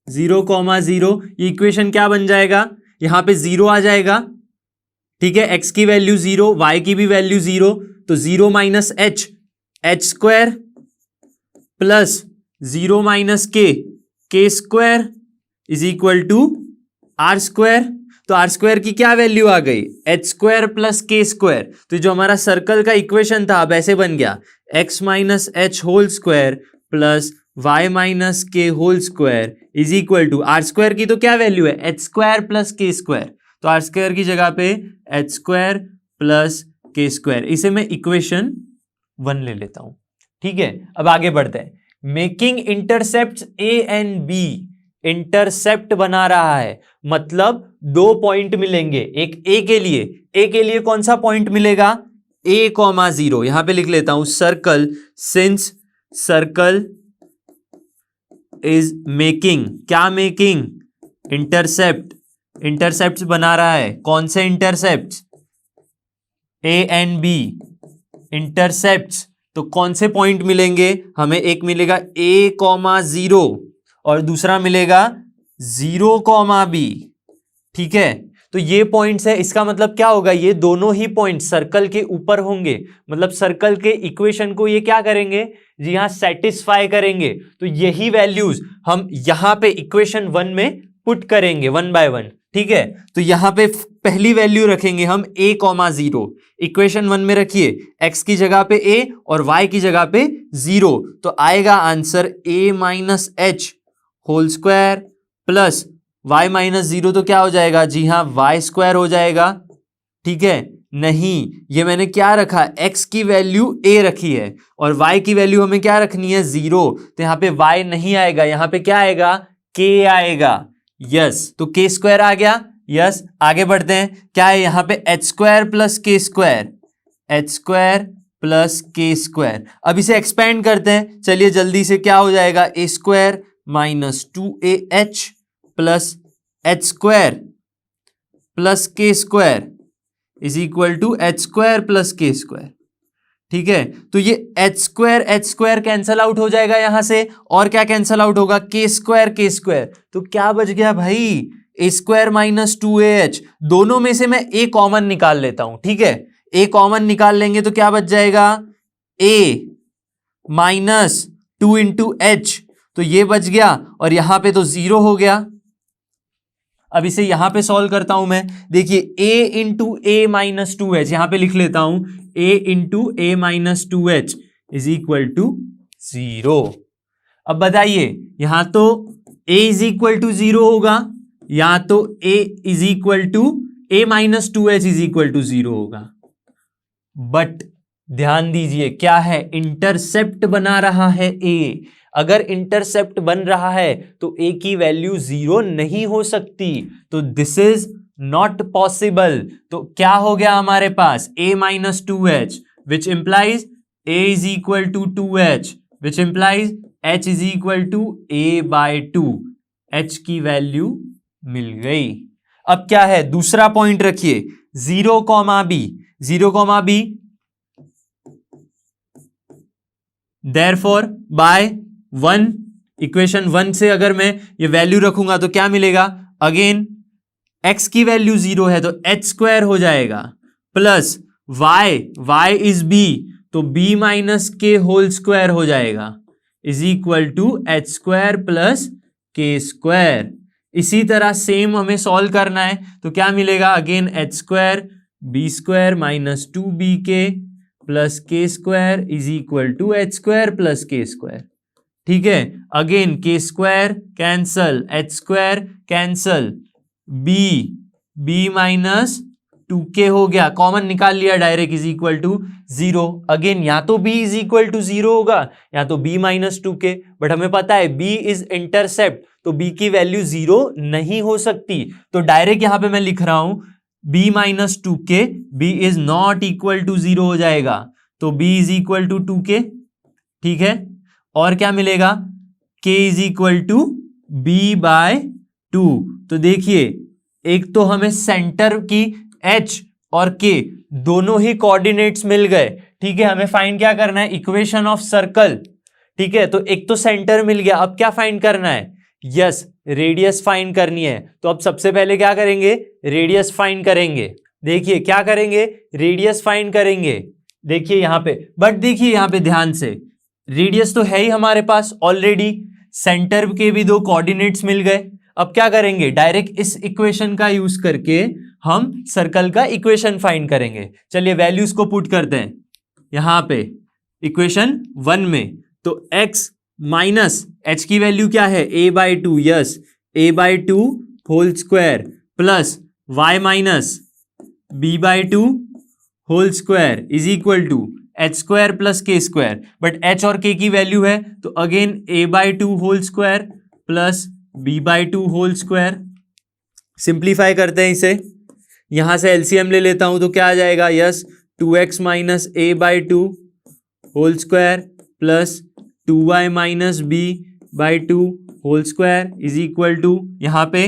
0,0 ये इक्वेशन क्या बन जाएगा? यहां पे 0 आ जाएगा। ठीक है, x की वैल्यू 0, y की भी वैल्यू 0, तो 0 minus h, h square plus 0 minus k square is equal to are square. तो आर स्क्वायर की क्या वैल्यू आ गई? एच स्क्वायर प्लस के स्क्वायर। तो जो हमारा सर्कल का इक्वेशन था अब ऐसे बन गया, x minus H whole square plus y minus के whole square is equal to are square की तो क्या वैल्यू है? एच स्क्वायर प्लस के स्क्वायर। तो आर स्क्वायर की जगह पे एच स्क्वायर प्लस के स्क्वायर, इसे मैं इक्वेशन 1 ले लेता हूं। ठीक है, अब आगे बढ़ते हैं। Making intercept A and B, intercept बना रहा है, मतलब दो पॉइंट मिलेंगे। एक ए के लिए कौन सा पॉइंट मिलेगा? a,0। यहां पे लिख लेता हूं circle, since circle is making, क्या मेकिंग? इंटरसेप्ट बना रहा है। कौन से intercept? A and B intercept. तो कौन से पॉइंट मिलेंगे हमें? एक मिलेगा a,0 और दूसरा मिलेगा 0,b। ठीक है, तो ये पॉइंट्स है। इसका मतलब क्या होगा? ये दोनों ही पॉइंट सर्कल के ऊपर होंगे, मतलब सर्कल के इक्वेशन को ये क्या करेंगे? जी हां, सेटिस्फाई करेंगे। तो यही वैल्यूज हम यहां पे इक्वेशन 1 में पुट करेंगे 1 बाय 1। ठीक है, तो यहां पे पहली वैल्यू रखेंगे हम a,0। इक्वेशन 1 में रखिए, x की जगह पे a और y की जगह पे 0, तो आएगा answer a minus H whole square plus y minus 0 तो क्या हो जाएगा? जी हाँ, y स्क्वायर हो जाएगा। ठीक है, नहीं, ये मैंने क्या रखा? x की वैल्यू a रखी है और y की वैल्यू हमें क्या रखनी है? 0। तो यहां पे y नहीं आएगा, यहां पे क्या आएगा? k आएगा। यस, तो k स्क्वायर आ गया। यस, आगे बढ़ते हैं। क्या है यहाँ पे? एच स्क्वायर प्लस के स्क्वायर, एच स्क्वायर प्लस के स्क्वायर। अब इसे एक्सपेंड करते हैं, चलिए जल्दी से। क्या हो जाएगा? A square minus 2ah plus h square plus के square is equal to H square plus के स्क्वायर। ठीक है, तो ये एच स्क्वायर कैंसल आउट हो जाएगा यहां से, और क्या कैंसल आउट होगा? के स्क्वायर। तो क्या बच गया भाई? ए स्क्वायर माइनस 2ah। दोनों में से मैं ए कॉमन निकाल लेता हूं। ठीक है, ए कॉमन निकाल लेंगे तो क्या बच जाएगा? ए माइनस 2 इंटू एच, तो ये बच गया और यहां पे तो 0 हो गया। अब इसे यहां पे सॉल्व करता हूं मैं। देखिए, a into A minus 2h, यहां पे लिख लेता हूं a into A minus 2h is equal to 0। अब बताइए, यहां तो a इज इक्वल टू 0 होगा, या तो a is equal to A minus 2h is equal to 0 होगा। बट ध्यान दीजिए, क्या है? इंटरसेप्ट बना रहा है a। अगर इंटरसेप्ट बन रहा है तो a की वैल्यू 0 नहीं हो सकती, तो दिस इज नॉट पॉसिबल। तो क्या हो गया हमारे पास? a minus 2h which implies a is equal to 2h which implies h is equal to a by 2। h की वैल्यू मिल गई। अब क्या है? दूसरा पॉइंट रखिए, 0,b। देयरफॉर बाय 1, इक्वेशन 1 से अगर मैं ये वैल्यू रखूंगा तो क्या मिलेगा? अगेन x की वैल्यू 0 है तो h स्क्वायर हो जाएगा, प्लस y इज b, तो b माइनस के होल स्क्वायर हो जाएगा is equal to H square plus के स्क्वायर। इसी तरह सेम हमें सॉल्व करना है, तो क्या मिलेगा, again H square B square minus 2b K plus के square is equal to H square plus के स्क्वायर। ठीक है, again K square cancel, H square cancel, B minus 2k हो गया, कॉमन निकाल लिया direct is equal to 0। Again या तो b इज इक्वल टू 0 होगा या तो b माइनस 2k, बट हमें पता है b इज इंटरसेप्ट, तो b की वैल्यू 0 नहीं हो सकती। तो डायरेक्ट यहां पे मैं लिख रहा हूं b minus 2k, b is not equal to 0 हो जाएगा, तो b is equal to 2k। ठीक है, और क्या मिलेगा, k is equal to b by 2। तो देखिए एक तो हमें सेंटर की h और k दोनों ही कोऑर्डिनेट्स मिल गए। ठीक है, हमें फाइंड क्या करना है, इक्वेशन ऑफ सर्कल। ठीक है, तो एक तो सेंटर मिल गया, अब क्या फाइंड करना है, यस रेडियस फाइंड करनी है। तो अब सबसे पहले क्या करेंगे, रेडियस फाइंड करेंगे। देखिए क्या करेंगे, रेडियस फाइंड करेंगे। देखिए यहां पे, बट देखिए यहां पे ध्यान से, रेडियस तो है ही हमारे पास ऑलरेडी, सेंटर के भी दो कोऑर्डिनेट्स मिल गए। अब क्या करेंगे, डायरेक्ट इस इक्वेशन का यूज करके हम सर्कल का इक्वेशन फाइंड करेंगे। चलिए वैल्यूज को पुट करते हैं यहां पे इक्वेशन 1 में। तो x माइनस h की वैल्यू क्या है, a by 2, yes a by 2 whole square plus y minus b by 2 whole square is equal to H square plus के स्क्वायर। बट h और k की वैल्यू है, तो again a by 2 whole square plus b by 2 whole square. Simplify करते हैं इसे, यहां से एलसीएम ले लेता हूं तो क्या आ जाएगा, yes 2x minus a by 2 whole square plus 2y minus b by 2 whole square is equal to यहां पे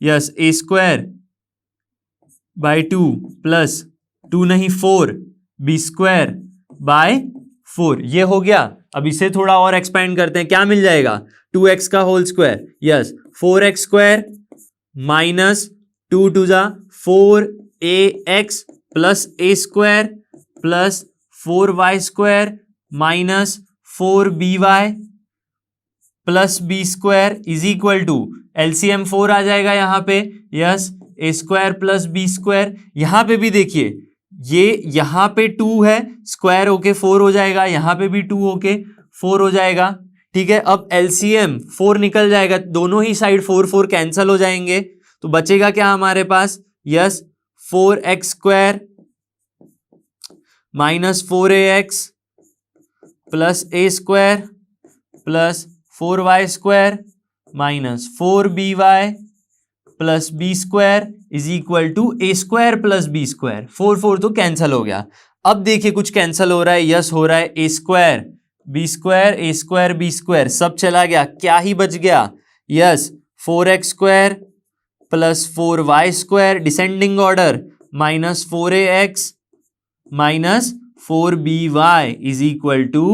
yes a square by 2 plus 2 नहीं 4 b स्क्वायर बाय 4। ये हो गया। अब इसे थोड़ा और एक्सपेंड करते हैं, क्या मिल जाएगा, 2x का whole square, yes 4x square minus 2 to जा 4ax plus a square plus 4y square minus 4by plus b square is equal to LCM 4 आ जाएगा यहां पे, yes a square plus b square. यहां पे भी देखिए ये यहां पे 2 है, स्क्वायर होके 4 हो जाएगा, यहां पे भी 2 होके 4 हो जाएगा। ठीक है, अब एलसीएम 4 निकल जाएगा, दोनों ही साइड 4 4 कैंसल हो जाएंगे, तो बचेगा क्या हमारे पास, yes 4x square minus 4ax plus a square plus 4y square minus 4by plus b square is equal to a square plus b square. 4 4 तो कैंसल हो गया। अब देखिए कुछ कैंसल हो रहा है, यस हो रहा है a square b square a square b square सब चला गया, क्या ही बच गया, yes 4x square plus 4y square descending order minus 4ax minus 4by is equal to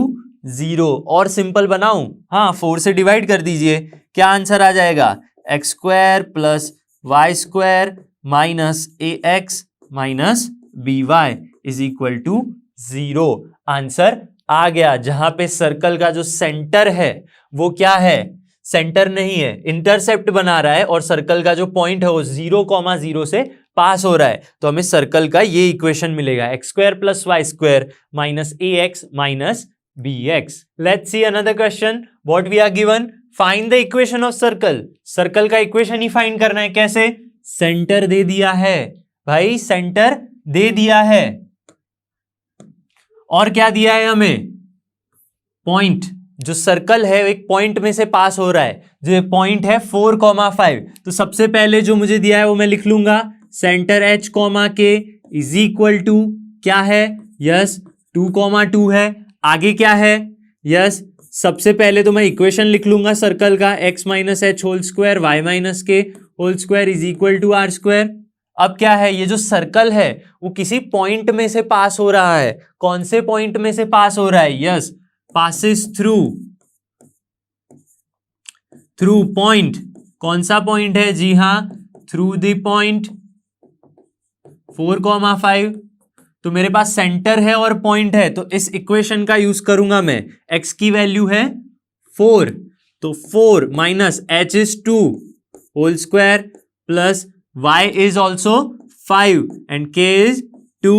0। और सिंपल बनाऊं, हाँ 4 से डिवाइड कर दीजिए, क्या आंसर आ जाएगा, x square plus Y square minus ax minus by is equal to 0। Answer आ गया। जहां पे सर्कल का जो सेंटर है वो क्या है, सेंटर नहीं है, इंटरसेप्ट बना रहा है, और सर्कल का जो पॉइंट है वो 0,0 से पास हो रहा है, तो हमें सर्कल का ये इक्वेशन मिलेगा, X square plus Y square minus ax minus bx। Let's see another question, what we are given, find the equation of circle. Circle का इक्वेशन ही फाइंड करना है, कैसे, सेंटर दे दिया है भाई, सेंटर दे दिया है, और क्या दिया है हमें, पॉइंट। जो सर्कल है एक पॉइंट में से पास हो रहा है, जो पॉइंट है 4,5। तो सबसे पहले जो मुझे दिया है वो मैं लिख लूंगा, सेंटर h के इज इक्वल टू क्या है, यस 2,2 है। आगे क्या है, यस सबसे पहले तो मैं इक्वेशन लिख लूंगा सर्कल का, x minus H whole square y minus के whole square is equal to are square. अब क्या है, ये जो सर्कल है वो किसी पॉइंट में से पास हो रहा है, कौन से पॉइंट में से पास हो रहा है, यस passes through पॉइंट। कौन सा पॉइंट है, जी हां थ्रू द पॉइंट 4,5 तो मेरे पास सेंटर है और पॉइंट है, तो इस इक्वेशन का यूज करूंगा मैं। x की वैल्यू है 4, तो 4 minus h is 2 whole square plus y is also 5 and k is 2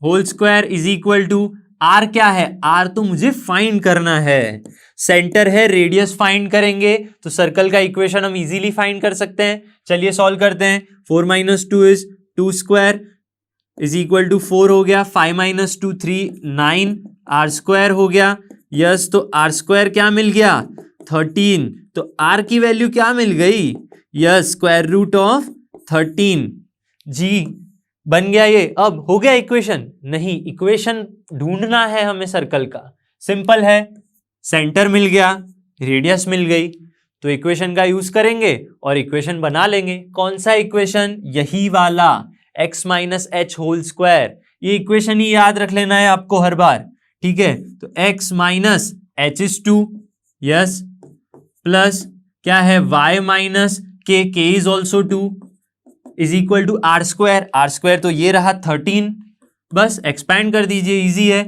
whole square is equal to r क्या है, r तो मुझे फाइंड करना है। सेंटर है, रेडियस फाइंड करेंगे तो सर्कल का इक्वेशन हम इजीली फाइंड कर सकते हैं। चलिए सॉल्व करते हैं। 4 minus 2 is 2 square is equal to 4 हो गया, 5 माइनस 2 3 9 आर स्क्वायर हो गया। यस, तो आर स्क्वायर क्या मिल गया 13, तो आर की वैल्यू क्या मिल गई, यस स्क्वायर रूट ऑफ 13। जी बन गया ये। अब हो गया इक्वेशन? नहीं, इक्वेशन ढूंढना है हमें सर्कल का। सिंपल है, सेंटर मिल गया, रेडियस मिल गई, तो इक्वेशन का यूज करेंगे और इक्वेशन बना लेंगे। कौन सा इक्वेशन, यही वाला x minus H whole square. ये इक्वेशन ही याद रख लेना है आपको हर बार, ठीक है। तो x minus H is 2, yes, plus क्या है y minus k, k is also 2 is equal to are square. R square तो ये रहा 13, बस एक्सपैंड कर दीजिए, इजी है।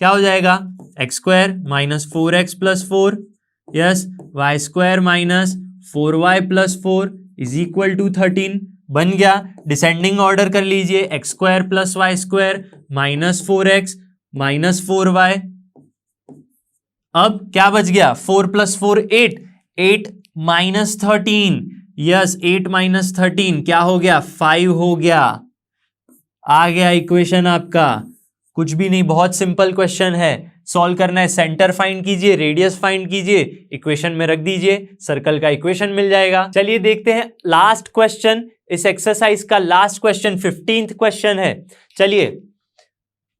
क्या हो जाएगा, x square minus 4x plus 4, yes, Y square minus 4y plus 4 is equal to 13। बन गया। डिसेंडिंग ऑर्डर कर लीजिए, X square plus Y square minus 4x minus 4y। अब क्या बच गया, 4 प्लस 4 8, 8 माइनस 13, यस 8 माइनस 13 क्या हो गया, 5 हो गया। आ गया इक्वेशन आपका, कुछ भी नहीं, बहुत सिंपल क्वेश्चन है। सॉल्व करना है, सेंटर फाइंड कीजिए, रेडियस फाइंड कीजिए, इक्वेशन में रख दीजिए, सर्कल का इक्वेशन मिल जाएगा। चलिए देखते हैं लास्ट क्वेश्चन, इस एक्सरसाइज का लास्ट क्वेश्चन 15th क्वेश्चन है। चलिए,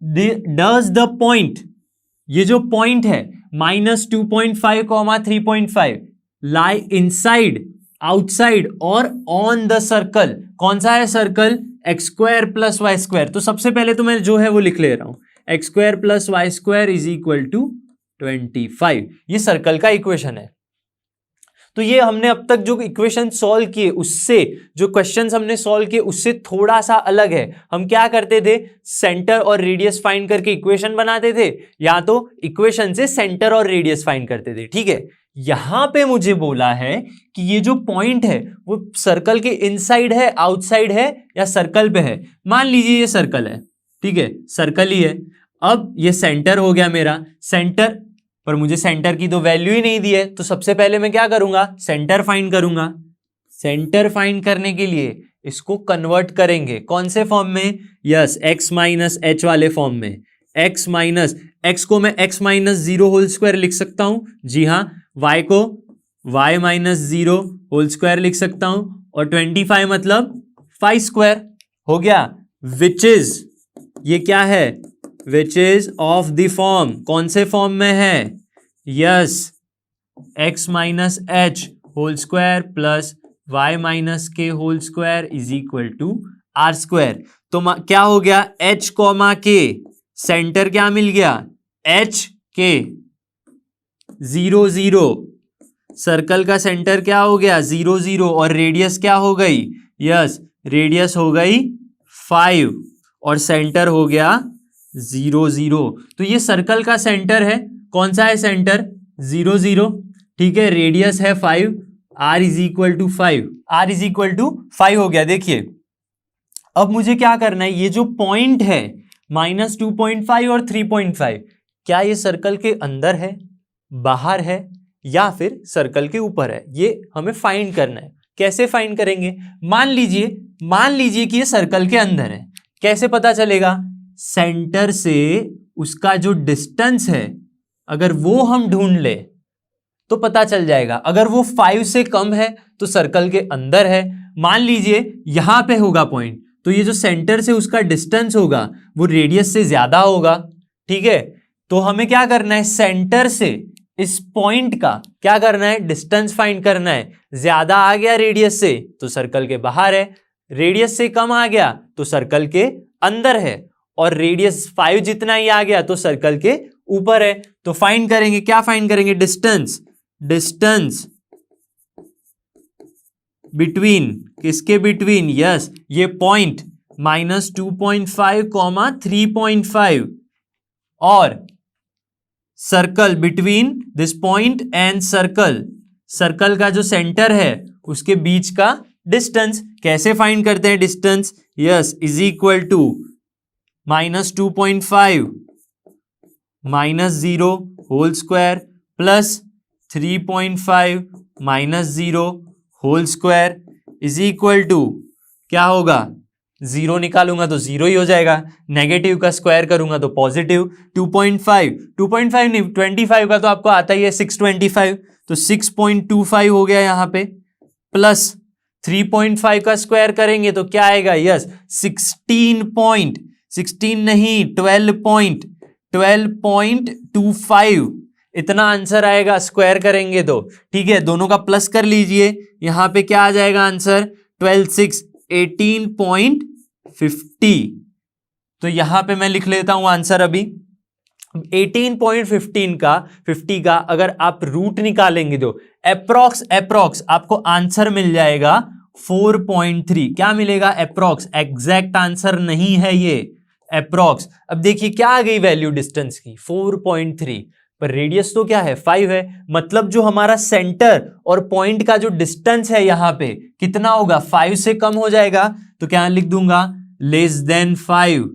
डज द पॉइंट, ये जो पॉइंट है -2.5, 3.5 लाई इनसाइड, आउटसाइड और ऑन द सर्कल। कौन सा है circle, X square plus Y square. तो सबसे पहले तो मैं जो है वो लिख ले रहा हूं, X square plus Y square is equal to 25। ये सर्कल का इक्वेशन है। तो ये हमने अब तक जो इक्वेशन सॉल्व किए उससे, जो क्वेश्चंस हमने सॉल्व किए उससे थोड़ा सा अलग है। हम क्या करते थे, सेंटर और रेडियस फाइंड करके इक्वेशन बनाते थे, या तो इक्वेशन से सेंटर और रेडियस फाइंड करते थे, ठीक है। यहां पे मुझे बोला है कि ये जो पॉइंट है वो सर्कल के इनसाइड है, आउटसाइड है या सर्कल पे है। मान लीजिए ये सर्कल है, ठीक है, सर्कल ही है। अब ये सेंटर हो गया मेरा, सेंटर पर मुझे सेंटर की तो वैल्यू ही नहीं दी है, तो सबसे पहले मैं क्या करूंगा, सेंटर फाइंड करूंगा। सेंटर फाइंड करने के लिए इसको कन्वर्ट करेंगे कौन से फॉर्म में, यस x माइनस एच वाले फॉर्म में। x माइनस एक्स को मैं x माइनस 0 होल स्क्वायर लिख सकता हूं, जी हाँ। y को y माइनस 0 होल स्क्वायर लिख सकता हूं, और 25 मतलब 5 स्क्वायर हो गया। विच इज, ये क्या है, which is of the form, कौन से फॉर्म में है, yes x minus H whole square plus y minus के whole square is equal to are square. तो क्या हो गया, h कॉमा के, सेंटर क्या मिल गया, h के 0 0, सर्कल का सेंटर क्या हो गया 0 0, और रेडियस क्या हो गई, यस रेडियस हो गई 5 और सेंटर हो गया 0 0। तो ये सर्कल का सेंटर है, कौन सा है सेंटर, 0 0, ठीक है। रेडियस है 5, r is equal to 5, r is equal to 5 हो गया। देखिए अब मुझे क्या करना है, ये जो पॉइंट है -2.5 और 3.5, क्या ये सर्कल के अंदर है, बाहर है या फिर सर्कल के ऊपर है, ये हमें फाइंड करना है। कैसे फाइंड करेंगे, मान लीजिए कि ये सर्कल के अंदर है। कैसे पता चलेगा, सेंटर से उसका जो डिस्टेंस है अगर वो हम ढूंढ ले तो पता चल जाएगा। अगर वो 5 से कम है तो सर्कल के अंदर है। मान लीजिए यहां पे होगा पॉइंट, तो ये जो सेंटर से उसका डिस्टेंस होगा वो रेडियस से ज्यादा होगा, ठीक है। तो हमें क्या करना है, सेंटर से इस पॉइंट का क्या करना है, डिस्टेंस फाइंड करना है। ज्यादा आ गया रेडियस से तो सर्कल के बाहर है, रेडियस से कम आ गया तो सर्कल के अंदर है, और रेडियस 5 जितना ही आ गया तो सर्कल के ऊपर है। तो फाइंड करेंगे, क्या फाइंड करेंगे, डिस्टेंस बिटवीन, किसके बिटवीन, यस ये पॉइंट माइनस 2.5 कॉमा 3.5 और circle between this point and circle का जो सेंटर है उसके बीच का डिस्टेंस। कैसे फाइंड करते हैं distance? Yes, is equal to minus 2.5 minus 0 whole square plus 3.5 minus 0 whole square is equal to क्या होगा? 0 निकालूंगा तो 0 ही हो जाएगा, नेगेटिव का स्क्वायर करूंगा तो पॉजिटिव। 2.5 नहीं 25 का तो आपको आता ही है 625, तो 6.25 हो गया यहाँ पे, प्लस 3.5 का स्क्वायर करेंगे तो क्या आएगा? यस 12.25 इतना आंसर आएगा स्क्वायर करेंगे तो। ठीक है, दोनों का प्लस कर लीजिए, यहां पे क्या आ जाएगा आंसर? 18.50। तो यहां पे मैं लिख लेता हूं आंसर अभी 18.15 का 50 का अगर आप रूट निकालेंगे तो अप्रोक्स आपको आंसर मिल जाएगा 4.3। क्या मिलेगा? अप्रोक्स, एग्जैक्ट आंसर नहीं है ये, अप्रोक्स। अब देखिए क्या आ गई वैल्यू डिस्टेंस की? 4.3, पर रेडियस तो क्या है? 5 है। मतलब जो हमारा सेंटर और पॉइंट का जो डिस्टेंस है यहां पे कितना होगा? 5 से कम हो जाएगा, तो क्या लिख दूंगा? Less than 5।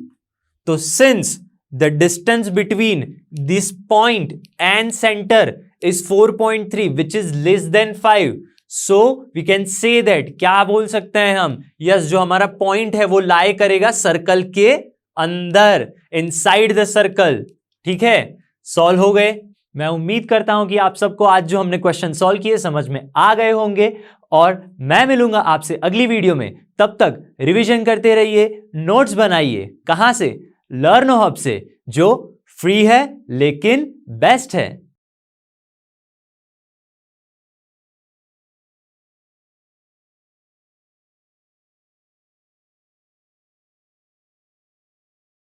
तो since the distance between this point and centre is 4.3 which is less than 5, so we can say that, क्या बोल सकते हैं हम? यस, जो हमारा पॉइंट है वो लाई करेगा सर्कल के अंदर, इनसाइड द सर्कल। ठीक है, सॉल्व हो गए। मैं उम्मीद करता हूं कि आप सबको आज जो हमने क्वेश्चन सॉल्व किए समझ में आ गए होंगे, और मैं मिलूंगा आपसे अगली वीडियो में। तब तक रिवीजन करते रहिए, नोट्स बनाइए। कहां से? लर्न हब से, जो फ्री है लेकिन बेस्ट है।